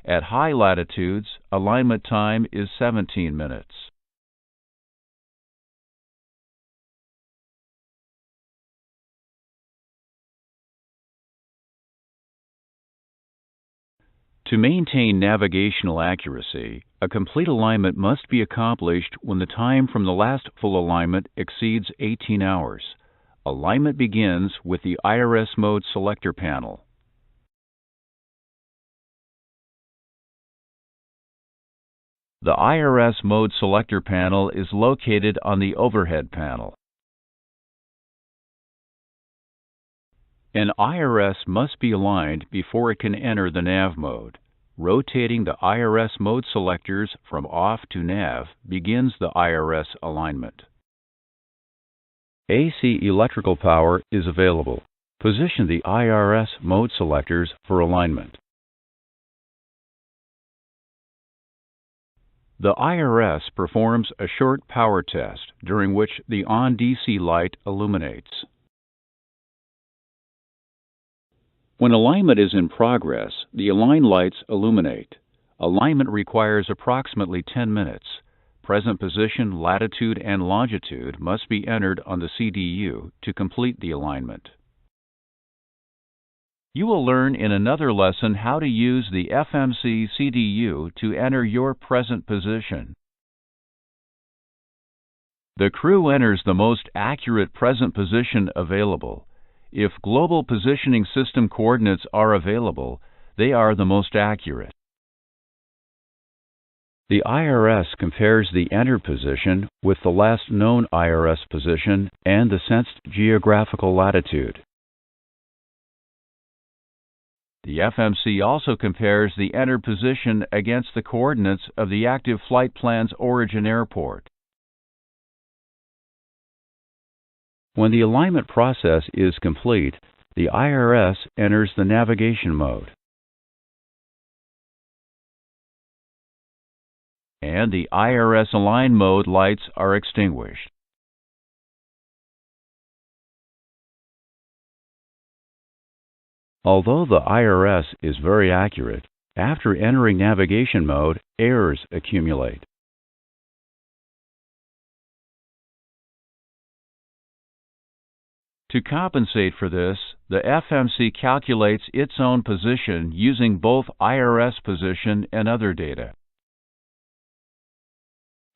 At high latitudes, alignment time is 17 minutes. To maintain navigational accuracy, a complete alignment must be accomplished when the time from the last full alignment exceeds 18 hours. Alignment begins with the IRS mode selector panel. The IRS mode selector panel is located on the overhead panel. An IRS must be aligned before it can enter the nav mode. Rotating the IRS mode selectors from off to nav begins the IRS alignment. AC electrical power is available. Position the IRS mode selectors for alignment. The IRS performs a short power test during which the on DC light illuminates. When alignment is in progress, the align lights illuminate. Alignment requires approximately 10 minutes. Present position, latitude, and longitude must be entered on the CDU to complete the alignment. You will learn in another lesson how to use the FMC CDU to enter your present position. The crew enters the most accurate present position available. If global positioning system coordinates are available, they are the most accurate. The IRS compares the entered position with the last known IRS position and the sensed geographical latitude. The FMC also compares the entered position against the coordinates of the active flight plan's origin airport. When the alignment process is complete, the IRS enters the navigation mode. And the IRS align mode lights are extinguished. Although the IRS is very accurate, after entering navigation mode, errors accumulate. To compensate for this, the FMC calculates its own position using both IRS position and other data.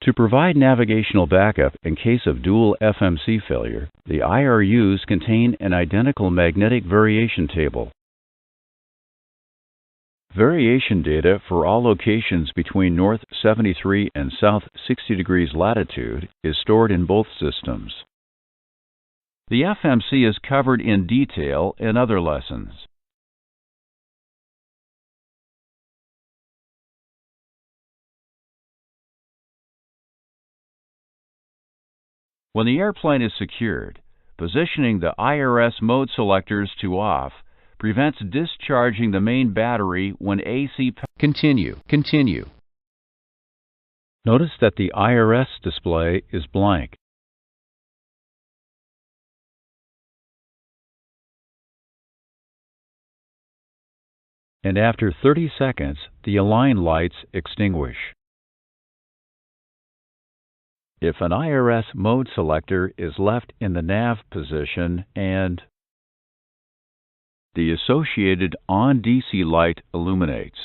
To provide navigational backup in case of dual FMC failure, the IRUs contain an identical magnetic variation table. Variation data for all locations between north 73 and south 60 degrees latitude is stored in both systems. The FMC is covered in detail in other lessons. When the airplane is secured, positioning the IRS mode selectors to off prevents discharging the main battery when AC Continue. Notice that the IRS display is blank. And after 30 seconds, the align lights extinguish. If an IRS mode selector is left in the nav position and the associated on DC light illuminates,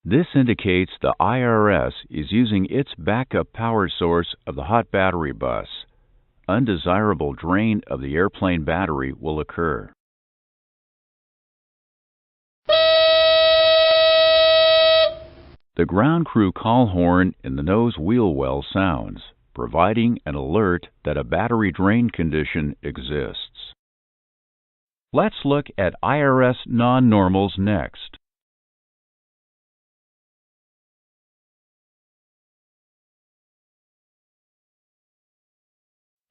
this indicates the IRS is using its backup power source of the hot battery bus. Undesirable drain of the airplane battery will occur. The ground crew call horn in the nose wheel well sounds, providing an alert that a battery drain condition exists. Let's look at IRS non-normals next.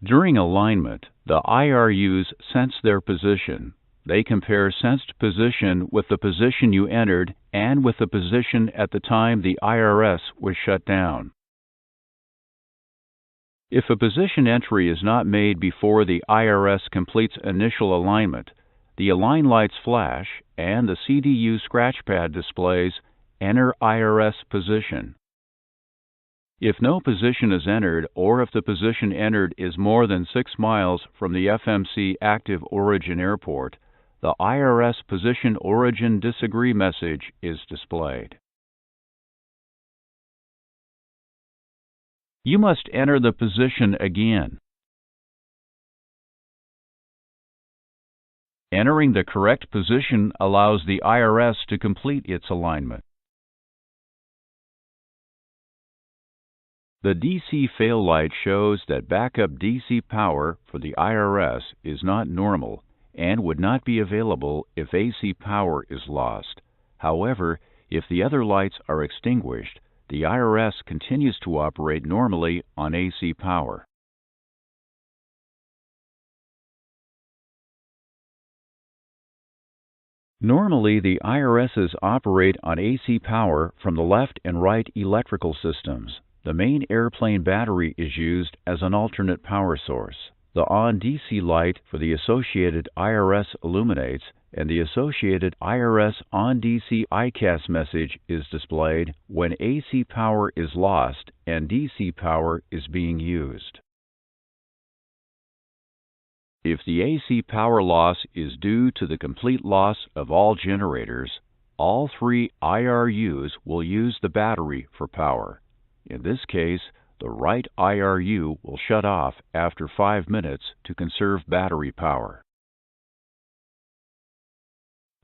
During alignment, the IRUs sense their position. They compare sensed position with the position you entered and with the position at the time the IRS was shut down. If a position entry is not made before the IRS completes initial alignment, the align lights flash and the CDU scratchpad displays Enter IRS Position. If no position is entered or if the position entered is more than 6 miles from the FMC active origin airport, the IRS Position Origin Disagree message is displayed. You must enter the position again. Entering the correct position allows the IRS to complete its alignment. The DC fail light shows that backup DC power for the IRS is not normal and would not be available if AC power is lost. However, if the other lights are extinguished, the IRS continues to operate normally on AC power. Normally, the IRSs operate on AC power from the left and right electrical systems. The main airplane battery is used as an alternate power source. The on DC light for the associated IRS illuminates, and the associated IRS on DC Eicas message is displayed when AC power is lost and DC power is being used. If the AC power loss is due to the complete loss of all generators, all three IRUs will use the battery for power. In this case, the right IRU will shut off after 5 minutes to conserve battery power.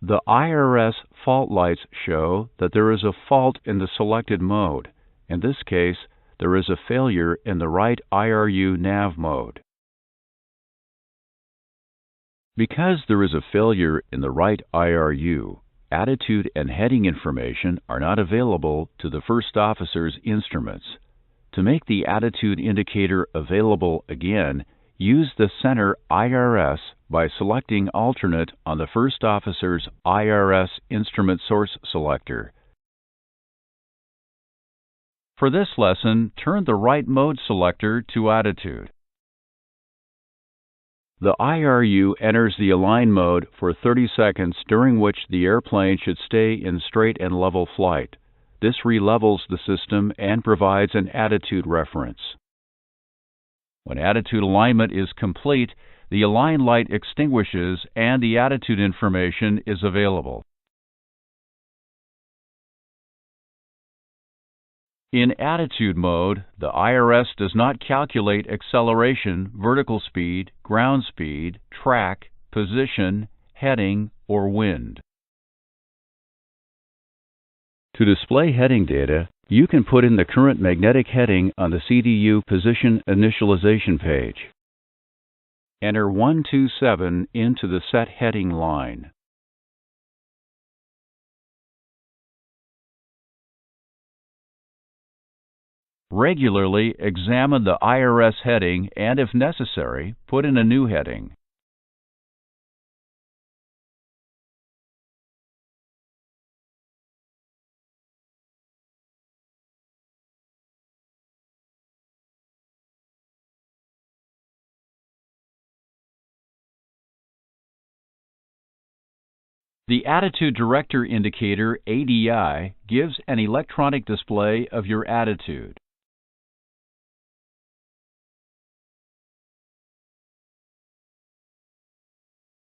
The IRS fault lights show that there is a fault in the selected mode. In this case, there is a failure in the right IRU nav mode. Because there is a failure in the right IRU, attitude and heading information are not available to the first officer's instruments. To make the attitude indicator available again, use the center IRS by selecting alternate on the first officer's IRS instrument source selector. For this lesson, turn the right mode selector to attitude. The IRU enters the align mode for 30 seconds, during which the airplane should stay in straight and level flight. This relevels the system and provides an attitude reference. When attitude alignment is complete, the align light extinguishes and the attitude information is available. In attitude mode, the IRS does not calculate acceleration, vertical speed, ground speed, track, position, heading, or wind. To display heading data, you can put in the current magnetic heading on the CDU position initialization page. Enter 127 into the set heading line. Regularly examine the IRS heading and, if necessary, put in a new heading. The Attitude Director Indicator, ADI, gives an electronic display of your attitude.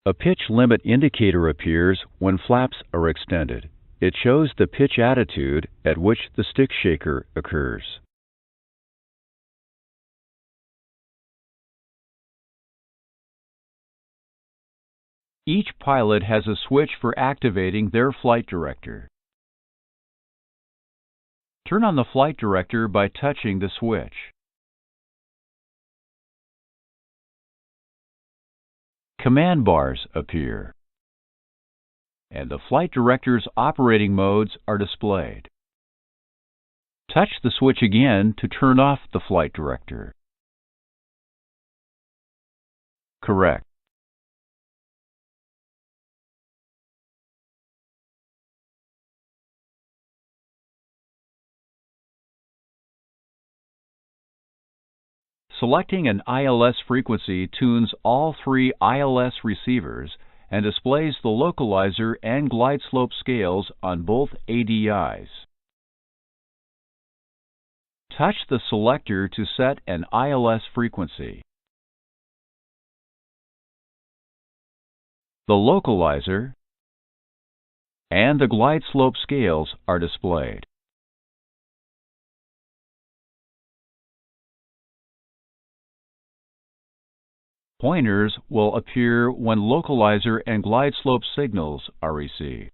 A pitch limit indicator appears when flaps are extended. It shows the pitch attitude at which the stick shaker occurs. Each pilot has a switch for activating their flight director. Turn on the flight director by touching the switch. Command bars appear, and the flight director's operating modes are displayed. Touch the switch again to turn off the flight director. Correct. Selecting an ILS frequency tunes all three ILS receivers and displays the localizer and glide slope scales on both ADIs. Touch the selector to set an ILS frequency. The localizer and the glide slope scales are displayed. Pointers will appear when localizer and glide slope signals are received.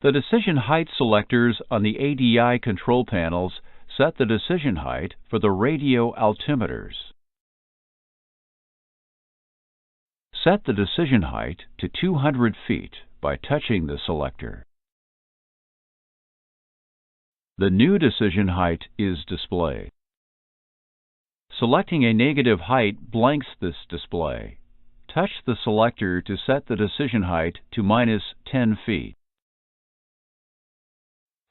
The decision height selectors on the ADI control panels set the decision height for the radio altimeters. Set the decision height to 200 feet by touching the selector. The new decision height is displayed. Selecting a negative height blanks this display. Touch the selector to set the decision height to -10 feet.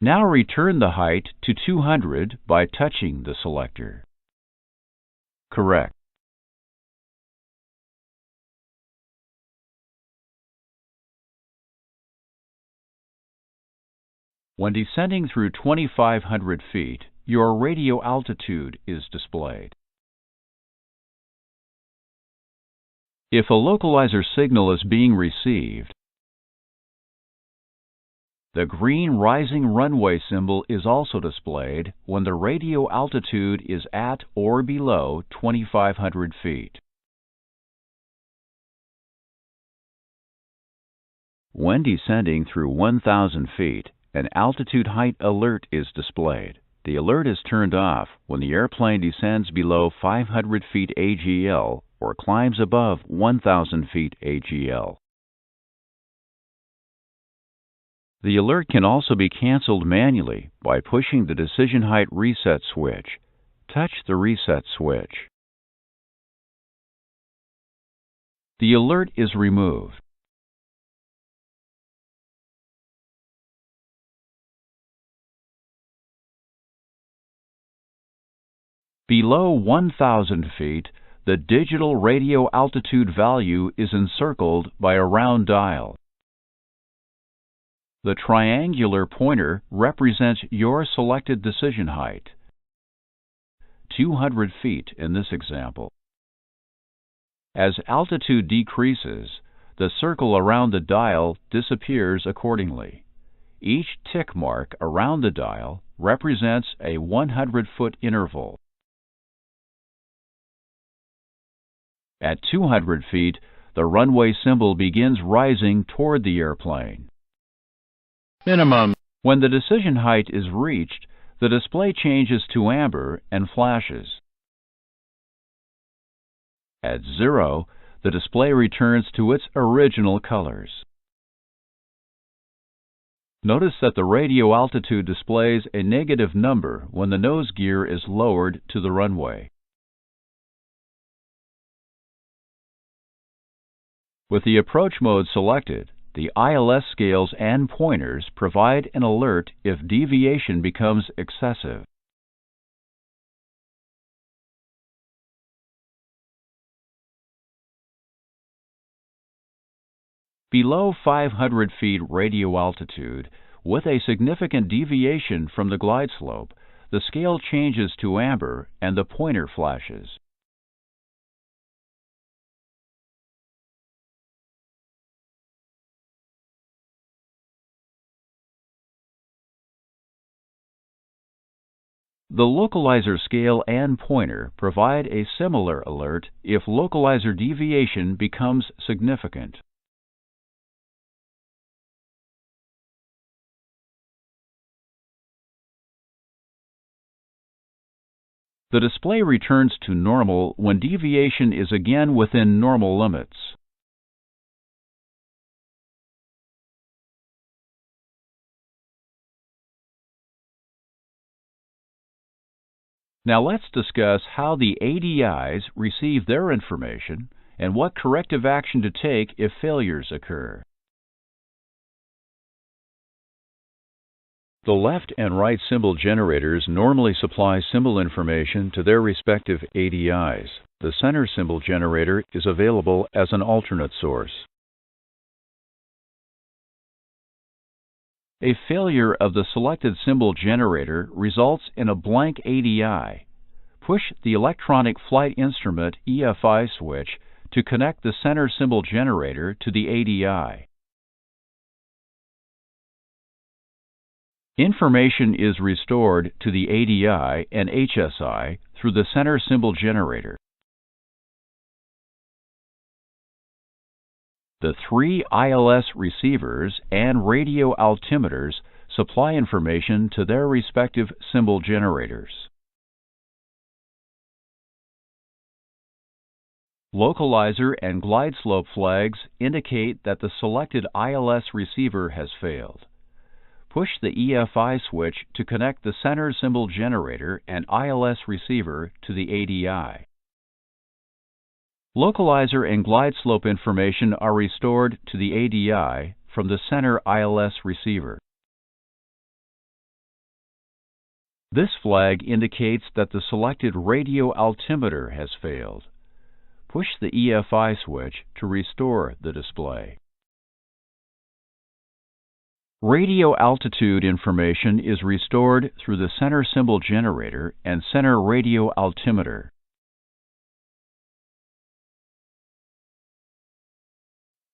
Now return the height to 200 by touching the selector. Correct. When descending through 2,500 feet, your radio altitude is displayed. If a localizer signal is being received, the green rising runway symbol is also displayed when the radio altitude is at or below 2,500 feet. When descending through 1,000 feet, an altitude height alert is displayed. The alert is turned off when the airplane descends below 500 feet AGL or climbs above 1,000 feet AGL. The alert can also be canceled manually by pushing the decision height reset switch. Touch the reset switch. The alert is removed. Below 1,000 feet, the digital radio altitude value is encircled by a round dial. The triangular pointer represents your selected decision height, 200 feet in this example. As altitude decreases, the circle around the dial disappears accordingly. Each tick mark around the dial represents a 100-foot interval. At 200 feet, the runway symbol begins rising toward the airplane. Minimum. When the decision height is reached, the display changes to amber and flashes. At 0, the display returns to its original colors. Notice that the radio altitude displays a negative number when the nose gear is lowered to the runway. With the approach mode selected, the ILS scales and pointers provide an alert if deviation becomes excessive. Below 500 feet radio altitude, with a significant deviation from the glide slope, the scale changes to amber and the pointer flashes. The localizer scale and pointer provide a similar alert if localizer deviation becomes significant. The display returns to normal when deviation is again within normal limits. Now let's discuss how the ADIs receive their information and what corrective action to take if failures occur. The left and right symbol generators normally supply symbol information to their respective ADIs. The center symbol generator is available as an alternate source. A failure of the selected symbol generator results in a blank ADI. Push the electronic flight instrument EFI switch to connect the center symbol generator to the ADI. Information is restored to the ADI and HSI through the center symbol generator. The 3 ILS receivers and radio altimeters supply information to their respective symbol generators. Localizer and glide slope flags indicate that the selected ILS receiver has failed. Push the EFI switch to connect the center symbol generator and ILS receiver to the ADI. Localizer and glide slope information are restored to the ADI from the center ILS receiver. This flag indicates that the selected radio altimeter has failed. Push the EFI switch to restore the display. Radio altitude information is restored through the center symbol generator and center radio altimeter.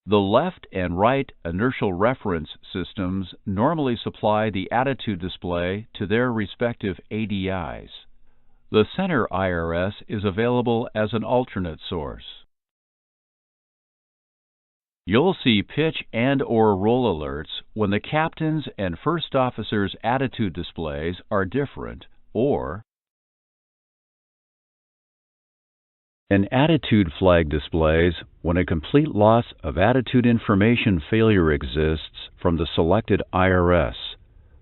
The left and right inertial reference systems normally supply the attitude display to their respective ADIs. The center IRS is available as an alternate source. You'll see pitch and/or roll alerts when the captain's and first officer's attitude displays are different, or an attitude flag displays when a complete loss of attitude information failure exists from the selected IRS.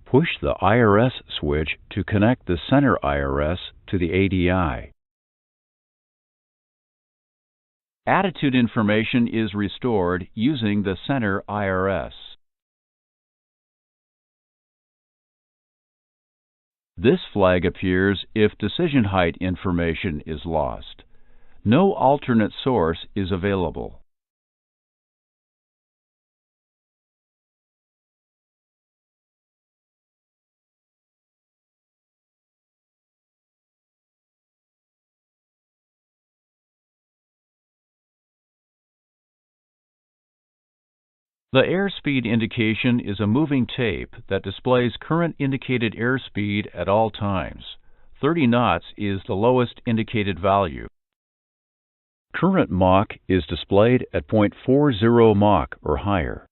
Push the IRS switch to connect the center IRS to the ADI. Attitude information is restored using the center IRS. This flag appears if decision height information is lost. No alternate source is available. The airspeed indication is a moving tape that displays current indicated airspeed at all times. 30 knots is the lowest indicated value. Current Mach is displayed at 0.40 Mach or higher.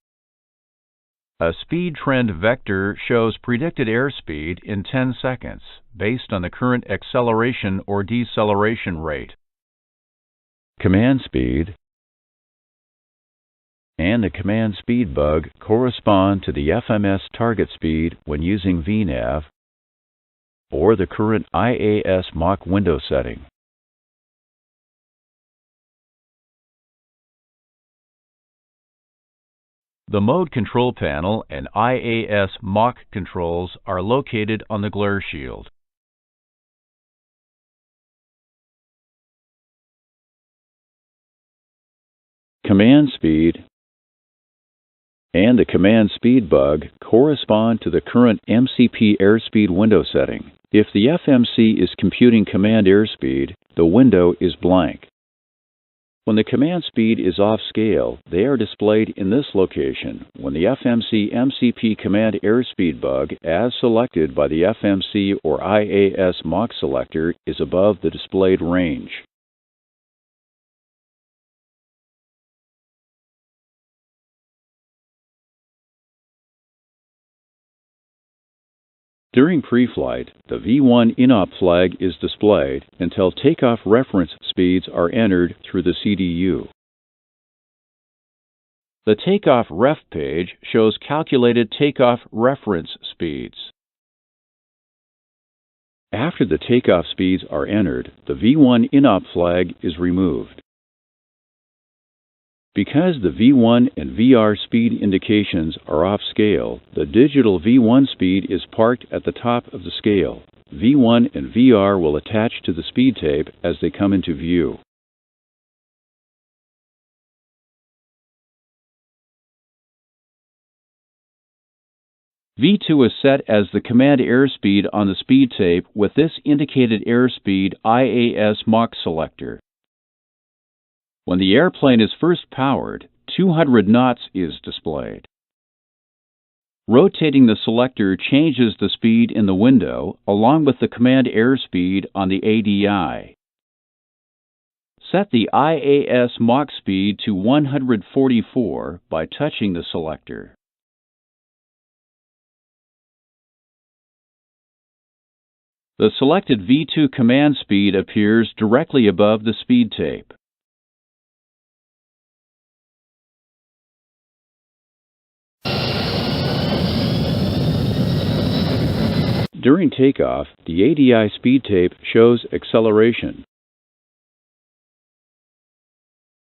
A speed trend vector shows predicted airspeed in 10 seconds based on the current acceleration or deceleration rate. Command speed and the command speed bug correspond to the FMS target speed when using VNAV or the current IAS Mach window setting. The mode control panel and IAS Mach controls are located on the glare shield. Command speed and the command speed bug correspond to the current MCP airspeed window setting. If the FMC is computing command airspeed, the window is blank. When the command speed is off scale, they are displayed in this location when the FMC MCP command airspeed bug, as selected by the FMC or IAS Mach selector, is above the displayed range. During pre-flight, the V1 INOP flag is displayed until takeoff reference speeds are entered through the CDU. The takeoff ref page shows calculated takeoff reference speeds. After the takeoff speeds are entered, the V1 INOP flag is removed. Because the V1 and VR speed indications are off scale, the digital V1 speed is parked at the top of the scale. V1 and VR will attach to the speed tape as they come into view. V2 is set as the command airspeed on the speed tape with this indicated airspeed IAS Mach selector. When the airplane is first powered, 200 knots is displayed. Rotating the selector changes the speed in the window along with the command airspeed on the ADI. Set the IAS Mach speed to 144 by touching the selector. The selected V2 command speed appears directly above the speed tape. During takeoff, the ADI speed tape shows acceleration.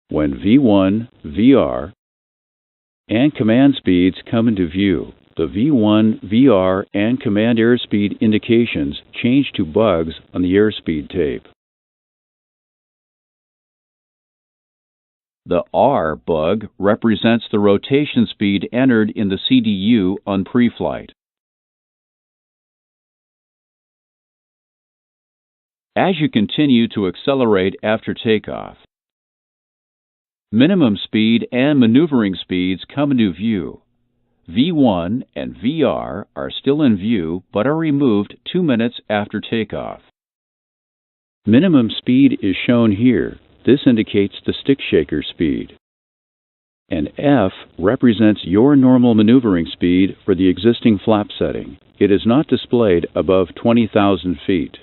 When V1, VR, and command speeds come into view, the V1, VR, and command airspeed indications change to bugs on the airspeed tape. The R bug represents the rotation speed entered in the CDU on pre-flight. As you continue to accelerate after takeoff, minimum speed and maneuvering speeds come into view. V1 and VR are still in view but are removed 2 minutes after takeoff. Minimum speed is shown here. This indicates the stick shaker speed. And F represents your normal maneuvering speed for the existing flap setting. It is not displayed above 20,000 feet.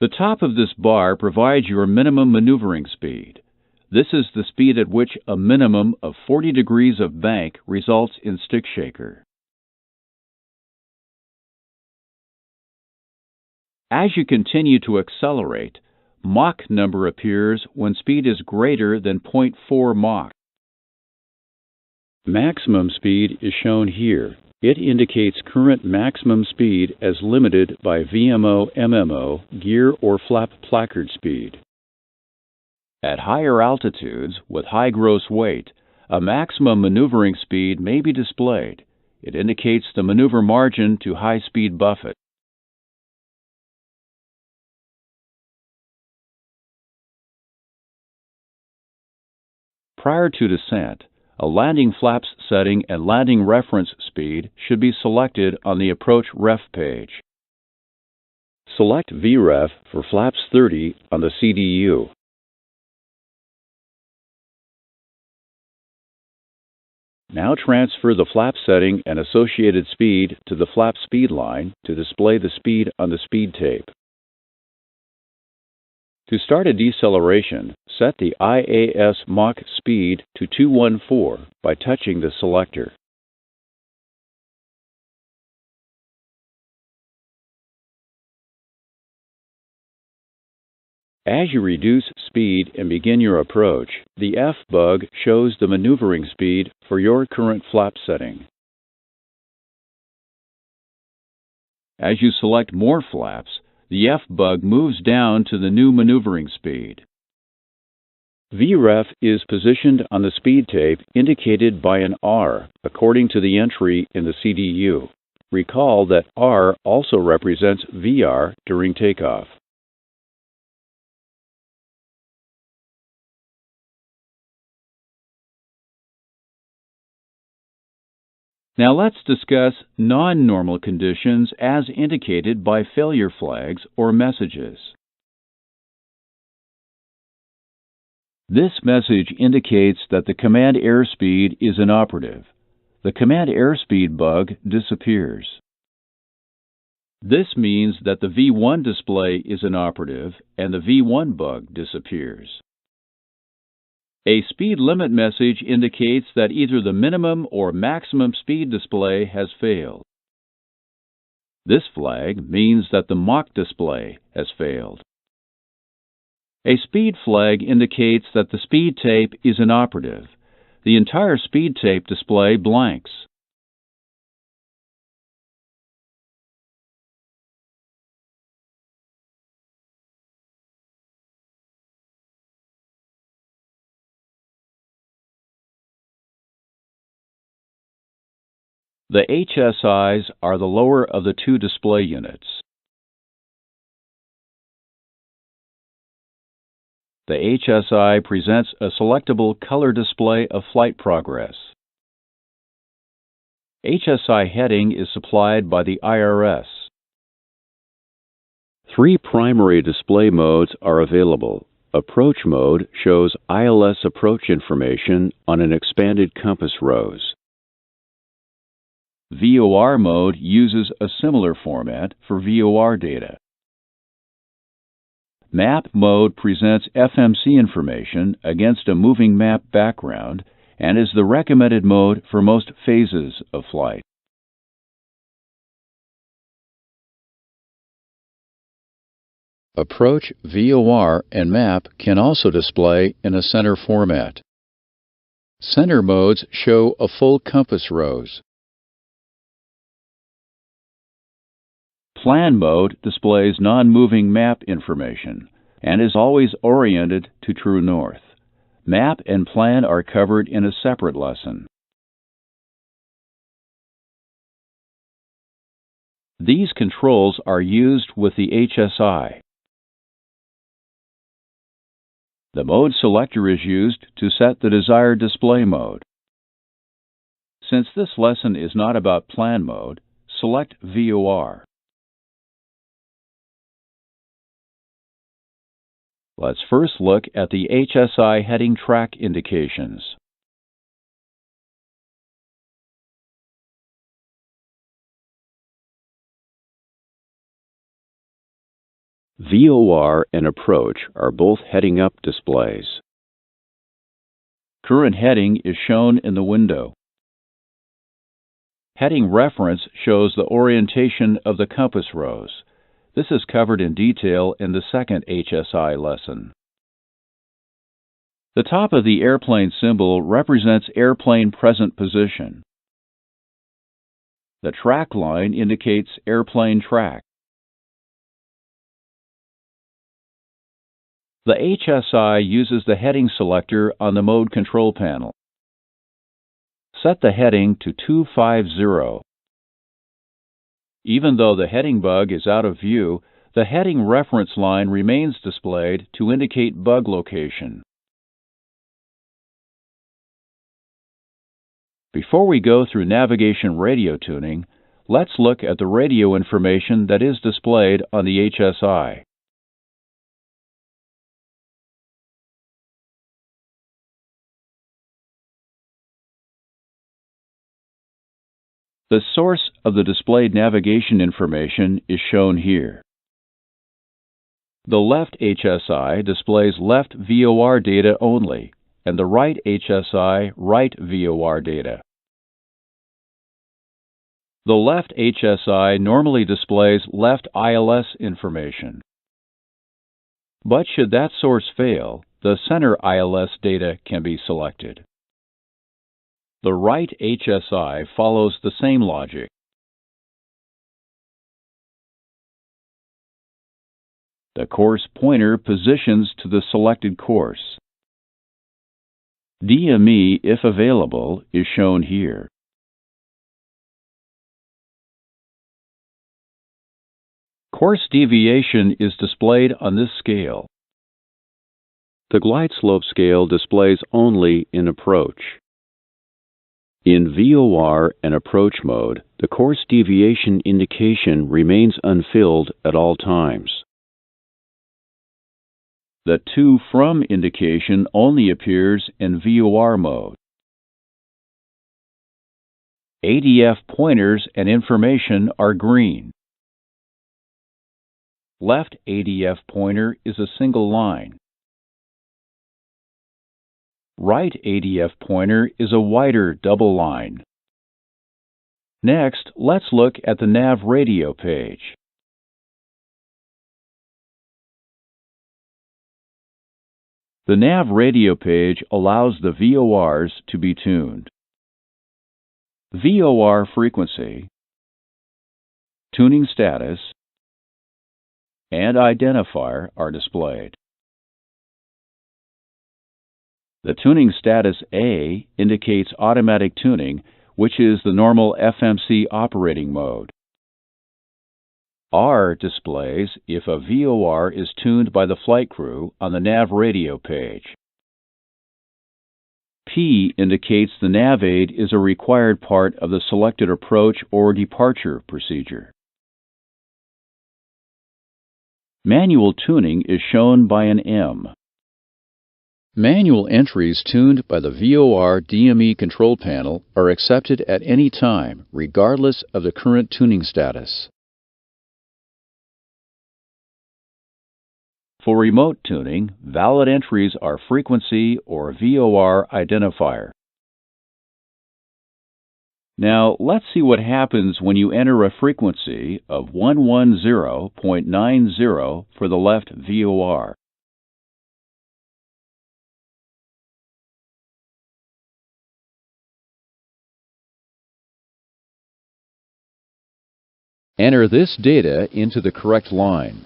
The top of this bar provides your minimum maneuvering speed. This is the speed at which a minimum of 40 degrees of bank results in stick shaker. As you continue to accelerate, Mach number appears when speed is greater than 0.4 Mach. Maximum speed is shown here. It indicates current maximum speed as limited by VMO/MMO, gear or flap placard speed. At higher altitudes, with high gross weight, a maximum maneuvering speed may be displayed. It indicates the maneuver margin to high-speed buffet. Prior to descent, a landing flaps setting and landing reference speed should be selected on the Approach Ref page. Select VREF for flaps 30 on the CDU. Now transfer the flap setting and associated speed to the flap speed line to display the speed on the speed tape. To start a deceleration, set the IAS Mach speed to 214 by touching the selector. As you reduce speed and begin your approach, the F bug shows the maneuvering speed for your current flap setting. As you select more flaps, the F bug moves down to the new maneuvering speed. VREF is positioned on the speed tape indicated by an R according to the entry in the CDU. Recall that R also represents VR during takeoff. Now let's discuss non-normal conditions as indicated by failure flags or messages. This message indicates that the command airspeed is inoperative. The command airspeed bug disappears. This means that the V1 display is inoperative and the V1 bug disappears. A speed limit message indicates that either the minimum or maximum speed display has failed. This flag means that the Mach display has failed. A speed flag indicates that the speed tape is inoperative. The entire speed tape display blanks. The HSIs are the lower of the two display units. The HSI presents a selectable color display of flight progress. HSI heading is supplied by the IRS. 3 primary display modes are available: Approach mode shows ILS approach information on an expanded compass rose. VOR mode uses a similar format for VOR data. Map mode presents FMC information against a moving map background and is the recommended mode for most phases of flight. Approach, VOR, and Map can also display in a center format. Center modes show a full compass rose. Plan mode displays non-moving map information and is always oriented to true north. Map and plan are covered in a separate lesson. These controls are used with the HSI. The mode selector is used to set the desired display mode. Since this lesson is not about plan mode, select VOR. Let's first look at the HSI heading track indications. VOR and Approach are both heading up displays. Current heading is shown in the window. Heading reference shows the orientation of the compass rose. This is covered in detail in the second HSI lesson. The top of the airplane symbol represents airplane present position. The track line indicates airplane track. The HSI uses the heading selector on the mode control panel. Set the heading to 250. Even though the heading bug is out of view, the heading reference line remains displayed to indicate bug location. Before we go through navigation radio tuning, let's look at the radio information that is displayed on the HSI. The source of the displayed navigation information is shown here. The left HSI displays left VOR data only, and the right HSI right VOR data. The left HSI normally displays left ILS information. But should that source fail, the center ILS data can be selected. The right HSI follows the same logic. The course pointer positions to the selected course. DME, if available, is shown here. Course deviation is displayed on this scale. The glide slope scale displays only in approach. In VOR and approach mode, the course deviation indication remains unfilled at all times. The to from indication only appears in VOR mode. ADF pointers and information are green. Left ADF pointer is a single line. Right ADF pointer is a wider double line. Next, let's look at the nav radio page. The nav radio page allows the VORs to be tuned. VOR frequency, tuning status, and identifier are displayed. The tuning status A indicates automatic tuning, which is the normal FMC operating mode. R displays if a VOR is tuned by the flight crew on the nav radio page. P indicates the nav aid is a required part of the selected approach or departure procedure. Manual tuning is shown by an M. Manual entries tuned by the VOR DME control panel are accepted at any time, regardless of the current tuning status. For remote tuning, valid entries are frequency or VOR identifier. Now, let's see what happens when you enter a frequency of 110.90 for the left VOR. Enter this data into the correct line.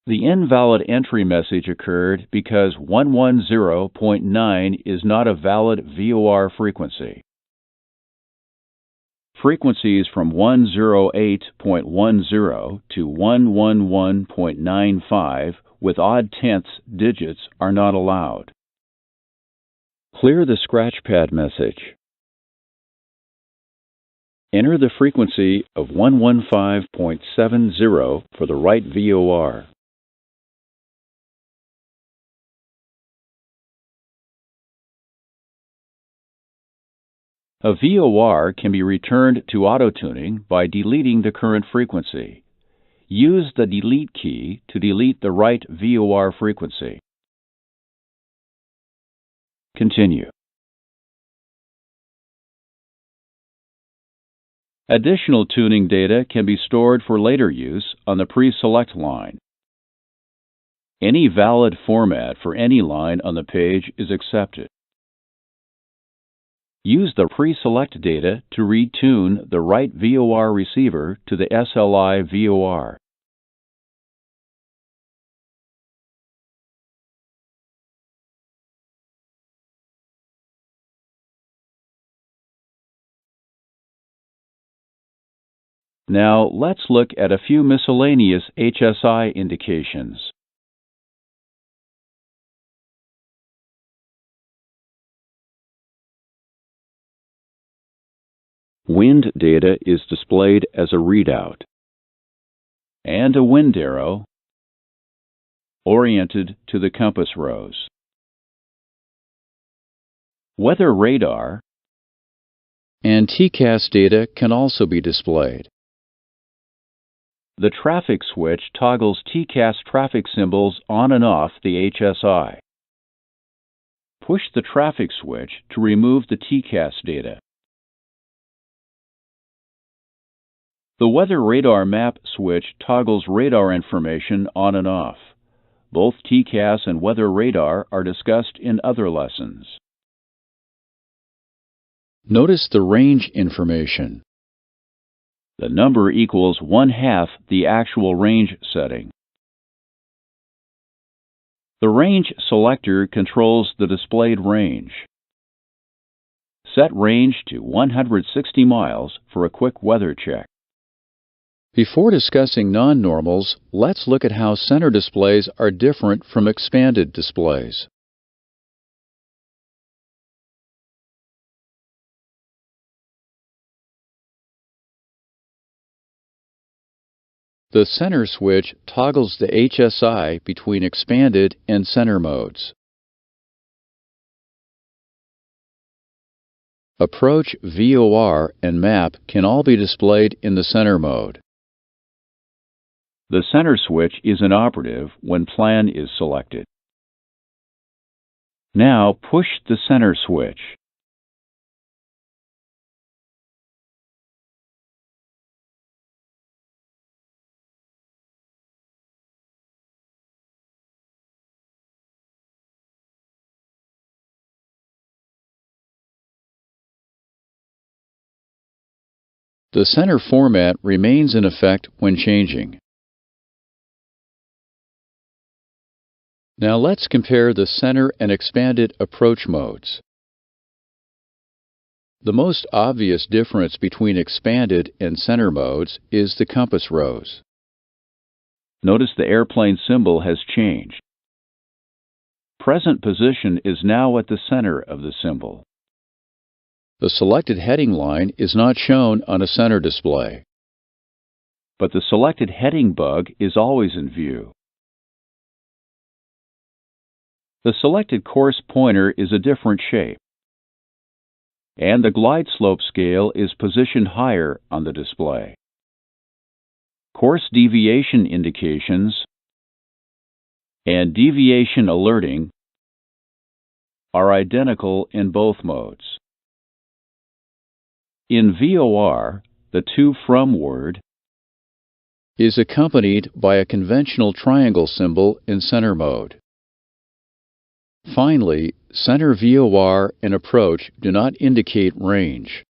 The invalid entry message occurred because 110.9 is not a valid VOR frequency. Frequencies from 108.10 to 111.95 with odd tenths digits are not allowed. Clear the scratch pad message. Enter the frequency of 115.70 for the right VOR. A VOR can be returned to auto-tuning by deleting the current frequency. Use the Delete key to delete the right VOR frequency. Continue. Additional tuning data can be stored for later use on the pre-select line. Any valid format for any line on the page is accepted. Use the pre-select data to retune the right VOR receiver to the SLI VOR. Now let's look at a few miscellaneous HSI indications. Wind data is displayed as a readout, and a wind arrow oriented to the compass rose. Weather radar and TCAS data can also be displayed. The traffic switch toggles TCAS traffic symbols on and off the HSI. Push the traffic switch to remove the TCAS data. The weather radar map switch toggles radar information on and off. Both TCAS and weather radar are discussed in other lessons. Notice the range information. The number equals 1/2 the actual range setting. The range selector controls the displayed range. Set range to 160 miles for a quick weather check. Before discussing non-normals, let's look at how center displays are different from expanded displays. The center switch toggles the HSI between expanded and center modes. Approach, VOR, and map can all be displayed in the center mode. The center switch is inoperative when plan is selected. Now push the center switch. The center format remains in effect when changing. Now let's compare the center and expanded approach modes. The most obvious difference between expanded and center modes is the compass rose. Notice the airplane symbol has changed. Present position is now at the center of the symbol. The selected heading line is not shown on a center display. but the selected heading bug is always in view. The selected course pointer is a different shape, and the glide slope scale is positioned higher on the display. Course deviation indications and deviation alerting are identical in both modes. In VOR, the to from word is accompanied by a conventional triangle symbol in center mode. Finally, center VOR and approach do not indicate range.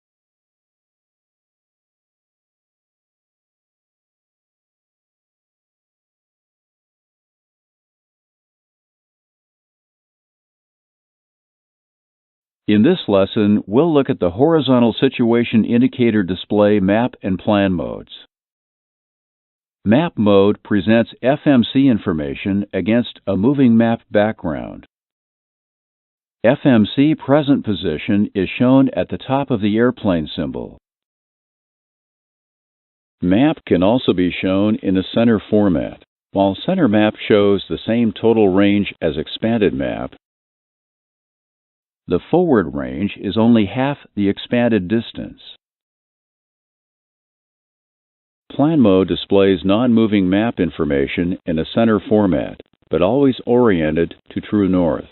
In this lesson, we'll look at the horizontal situation indicator display map and plan modes. Map mode presents FMC information against a moving map background. FMC present position is shown at the top of the airplane symbol. Map can also be shown in a center format. While center map shows the same total range as expanded map, the forward range is only half the expanded distance. Plan mode displays non-moving map information in a center format, but always oriented to true north.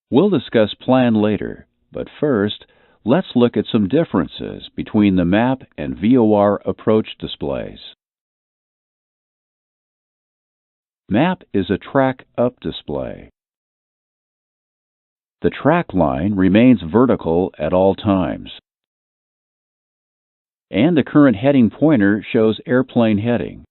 We'll discuss plan later, but first, let's look at some differences between the map and VOR approach displays. Map is a track-up display. The track line remains vertical at all times, and the current heading pointer shows airplane heading.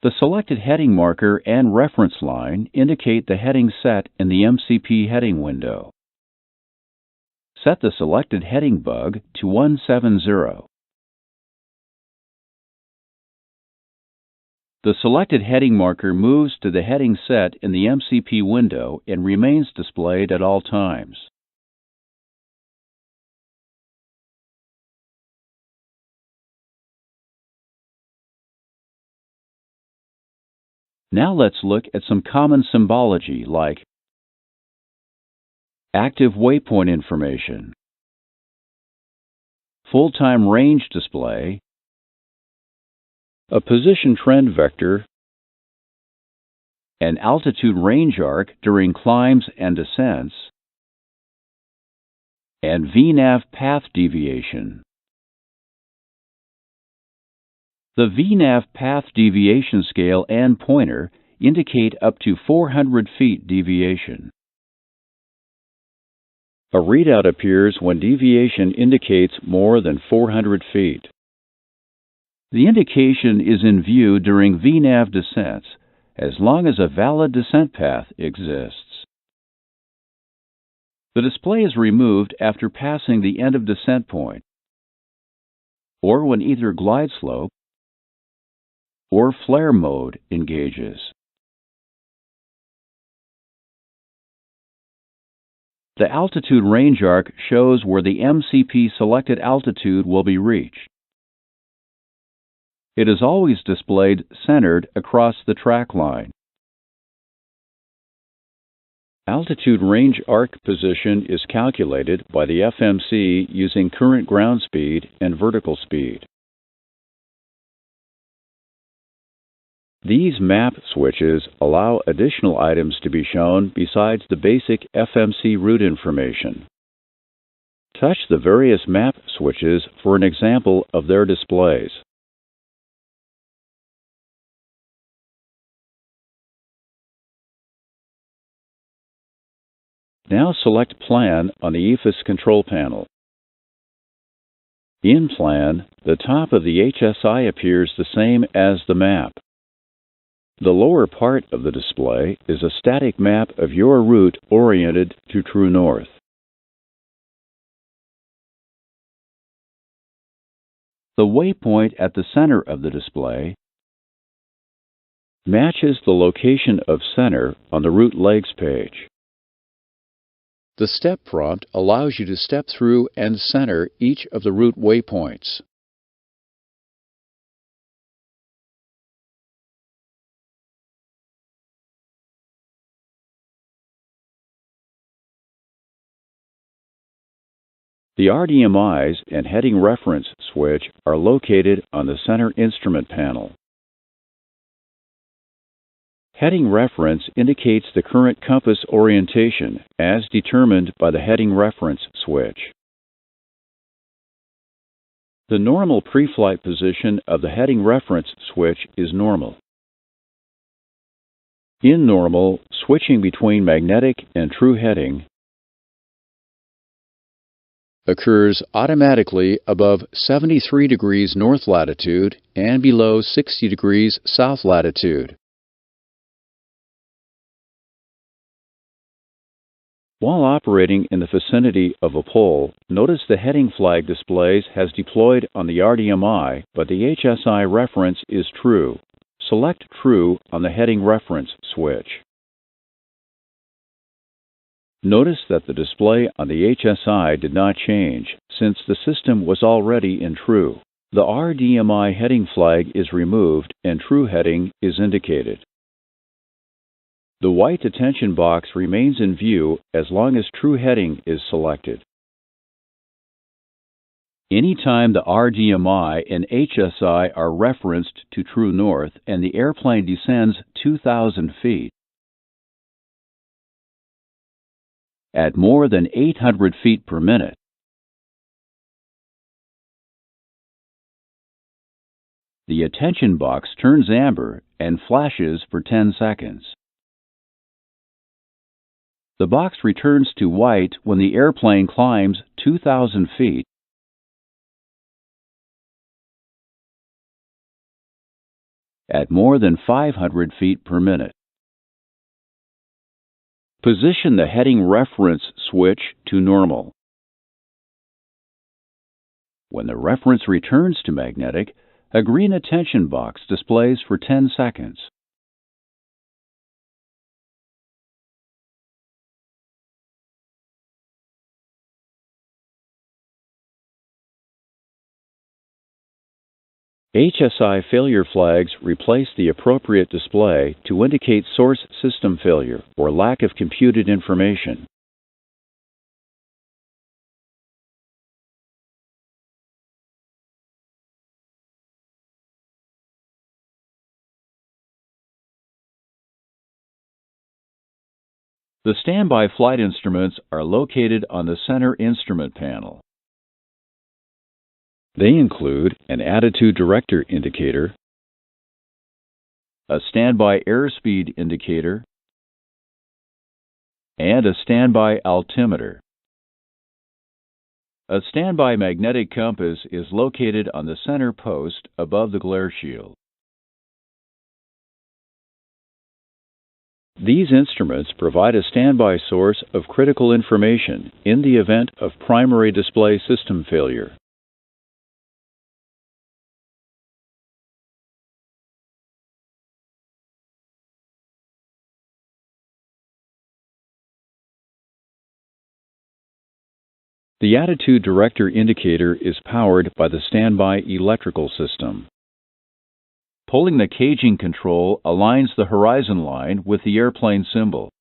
The selected heading marker and reference line indicate the heading set in the MCP heading window. Set the selected heading bug to 170. The selected heading marker moves to the heading set in the MCP window and remains displayed at all times. Now let's look at some common symbology like active waypoint information, full-time range display, a position trend vector, an altitude range arc during climbs and descents, and VNAV path deviation. The VNAV path deviation scale and pointer indicate up to 400 feet deviation. A readout appears when deviation indicates more than 400 feet. The indication is in view during VNAV descents, as long as a valid descent path exists. The display is removed after passing the end of descent point, or when either glide slope or flare mode engages. The altitude range arc shows where the MCP selected altitude will be reached. It is always displayed centered across the track line. Altitude range arc position is calculated by the FMC using current ground speed and vertical speed. These map switches allow additional items to be shown besides the basic FMC route information. Touch the various map switches for an example of their displays. Now select Plan on the Efis control panel. In Plan, the top of the HSI appears the same as the map. The lower part of the display is a static map of your route oriented to true north. The waypoint at the center of the display matches the location of center on the route legs page. The step prompt allows you to step through and center each of the route waypoints. The RDMIs and heading reference switch are located on the center instrument panel. Heading reference indicates the current compass orientation as determined by the heading reference switch. The normal pre-flight position of the heading reference switch is normal. In normal, switching between magnetic and true heading occurs automatically above 73 degrees north latitude and below 60 degrees south latitude. While operating in the vicinity of a pole, notice the heading flag displays has deployed on the RDMI, but the HSI reference is true. Select True on the heading reference switch. Notice that the display on the HSI did not change, since the system was already in True. The RDMI heading flag is removed and True heading is indicated. The white attention box remains in view as long as True heading is selected. Anytime the RDMI and HSI are referenced to true north and the airplane descends 2,000 feet, at more than 800 feet per minute, the attention box turns amber and flashes for 10 seconds. The box returns to white when the airplane climbs 2,000 feet at more than 500 feet per minute. Position the heading reference switch to normal. When the reference returns to magnetic, a green attention box displays for 10 seconds. HSI failure flags replace the appropriate display to indicate source system failure or lack of computed information. The standby flight instruments are located on the center instrument panel. They include an attitude director indicator, a standby airspeed indicator, and a standby altimeter. A standby magnetic compass is located on the center post above the glare shield. These instruments provide a standby source of critical information in the event of primary display system failure. The attitude director indicator is powered by the standby electrical system. Pulling the caging control aligns the horizon line with the airplane symbol.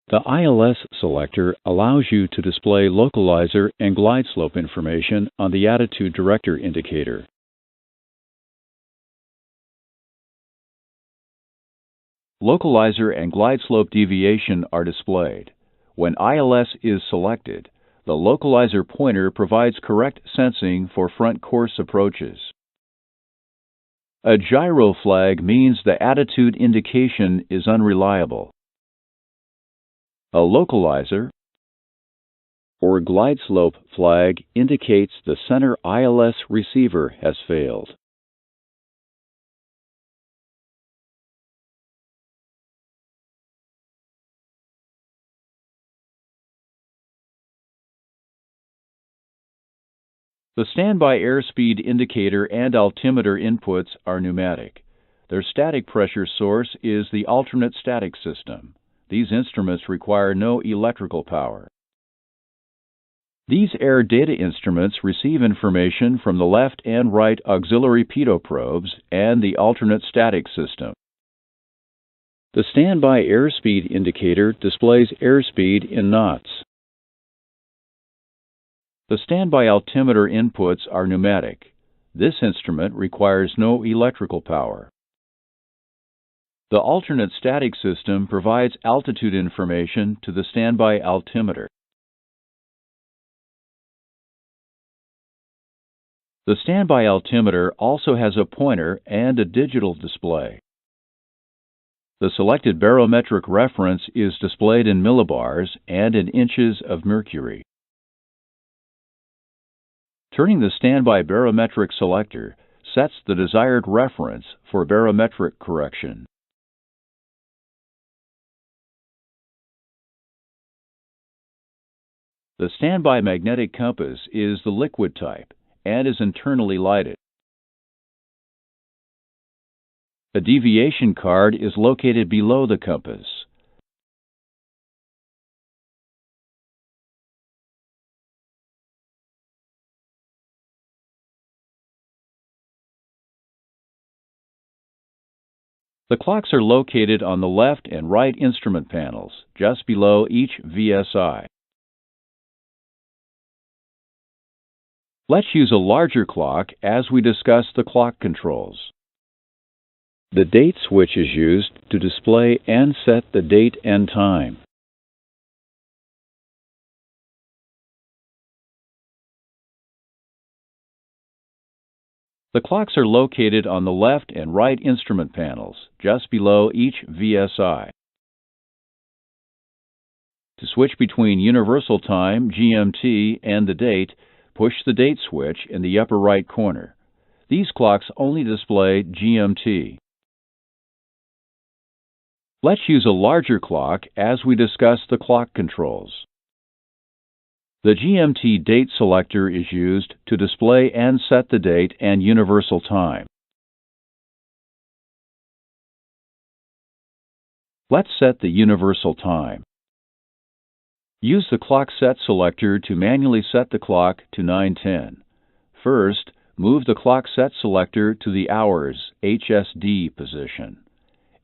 The ILS selector allows you to display localizer and glide slope information on the attitude director indicator. Localizer and glide slope deviation are displayed. When ILS is selected, the localizer pointer provides correct sensing for front course approaches. A gyro flag means the attitude indication is unreliable. A localizer or glide slope flag indicates the center ILS receiver has failed. The standby airspeed indicator and altimeter inputs are pneumatic. Their static pressure source is the alternate static system. These instruments require no electrical power. These air data instruments receive information from the left and right auxiliary pitot probes and the alternate static system. The standby airspeed indicator displays airspeed in knots. The standby altimeter inputs are pneumatic. This instrument requires no electrical power. The alternate static system provides altitude information to the standby altimeter. The standby altimeter also has a pointer and a digital display. The selected barometric reference is displayed in millibars and in inches of mercury. Turning the standby barometric selector sets the desired reference for barometric correction. The standby magnetic compass is the liquid type and is internally lighted. A deviation card is located below the compass. The clocks are located on the left and right instrument panels, just below each VSI. Let's use a larger clock as we discuss the clock controls. The date switch is used to display and set the date and time. The clocks are located on the left and right instrument panels, just below each VSI. To switch between Universal Time, GMT, and the date, push the date switch in the upper right corner. These clocks only display GMT. Let's use a larger clock as we discuss the clock controls. The GMT date selector is used to display and set the date and universal time. Let's set the universal time. Use the clock set selector to manually set the clock to 9:10. First, move the clock set selector to the hours HSD position.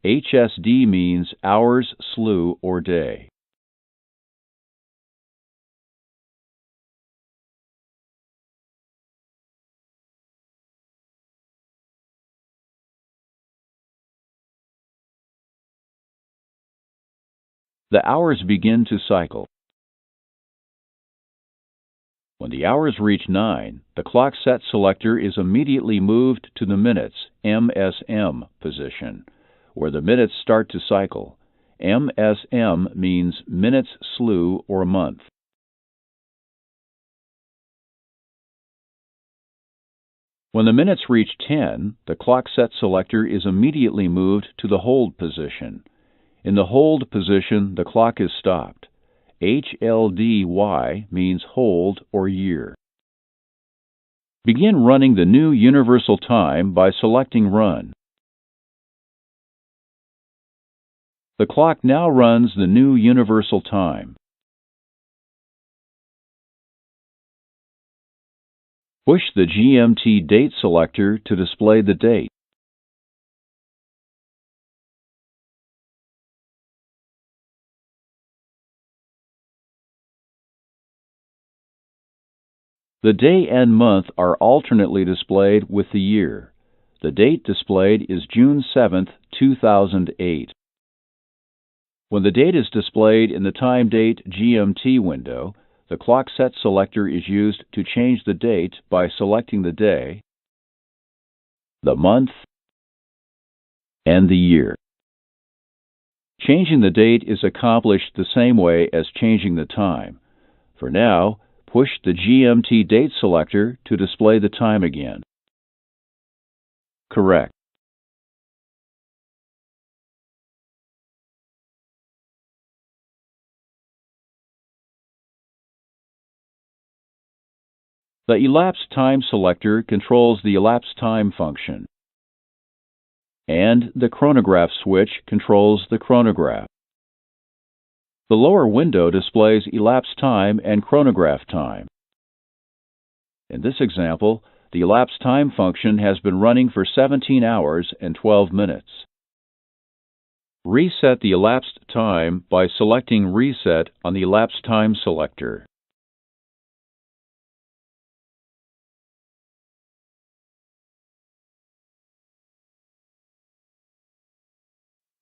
HSD means hours, slew, or day. The hours begin to cycle. When the hours reach 9, the clock set selector is immediately moved to the minutes MSM position, where the minutes start to cycle. MSM means minutes, slew, or month. When the minutes reach 10, the clock set selector is immediately moved to the hold position. In the hold position, the clock is stopped. HLDY means hold or year. Begin running the new universal time by selecting Run. The clock now runs the new universal time. Push the GMT date selector to display the date. The day and month are alternately displayed with the year. The date displayed is June 7, 2008. When the date is displayed in the time date GMT window, the clock set selector is used to change the date by selecting the day, the month, and the year. Changing the date is accomplished the same way as changing the time. For now, push the GMT date selector to display the time again. Correct. The elapsed time selector controls the elapsed time function. and the chronograph switch controls the chronograph. The lower window displays elapsed time and chronograph time. In this example, the elapsed time function has been running for 17 hours and 12 minutes. Reset the elapsed time by selecting Reset on the elapsed time selector.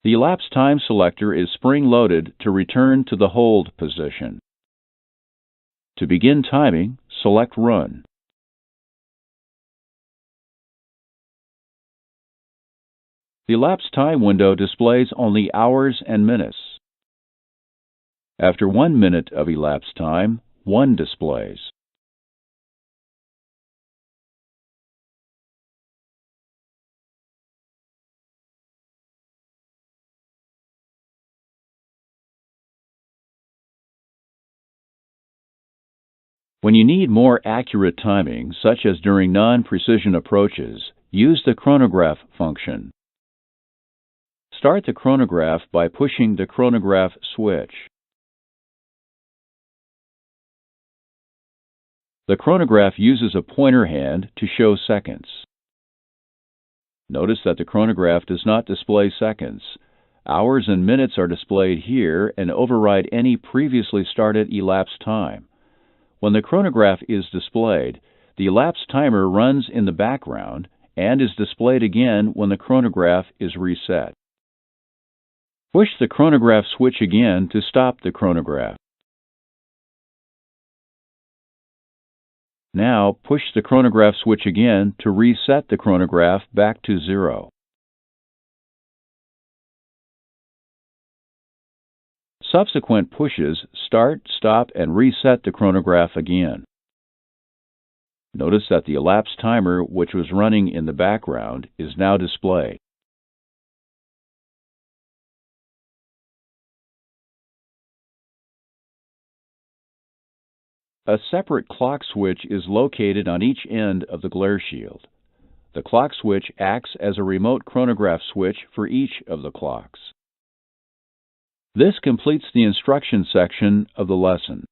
The elapsed time selector is spring-loaded to return to the hold position. To begin timing, select Run. The elapsed time window displays only hours and minutes. After 1 minute of elapsed time, 1 displays. When you need more accurate timing, such as during non-precision approaches, use the chronograph function. Start the chronograph by pushing the chronograph switch. The chronograph uses a pointer hand to show seconds. Notice that the chronograph does not display seconds. Hours and minutes are displayed here and override any previously started elapsed time. When the chronograph is displayed, the elapsed timer runs in the background and is displayed again when the chronograph is reset. Push the chronograph switch again to stop the chronograph. Now push the chronograph switch again to reset the chronograph back to 0. Subsequent pushes start, stop, and reset the chronograph again. Notice that the elapsed timer, which was running in the background, is now displayed. A separate clock switch is located on each end of the glare shield. The clock switch acts as a remote chronograph switch for each of the clocks. This completes the instruction section of the lesson.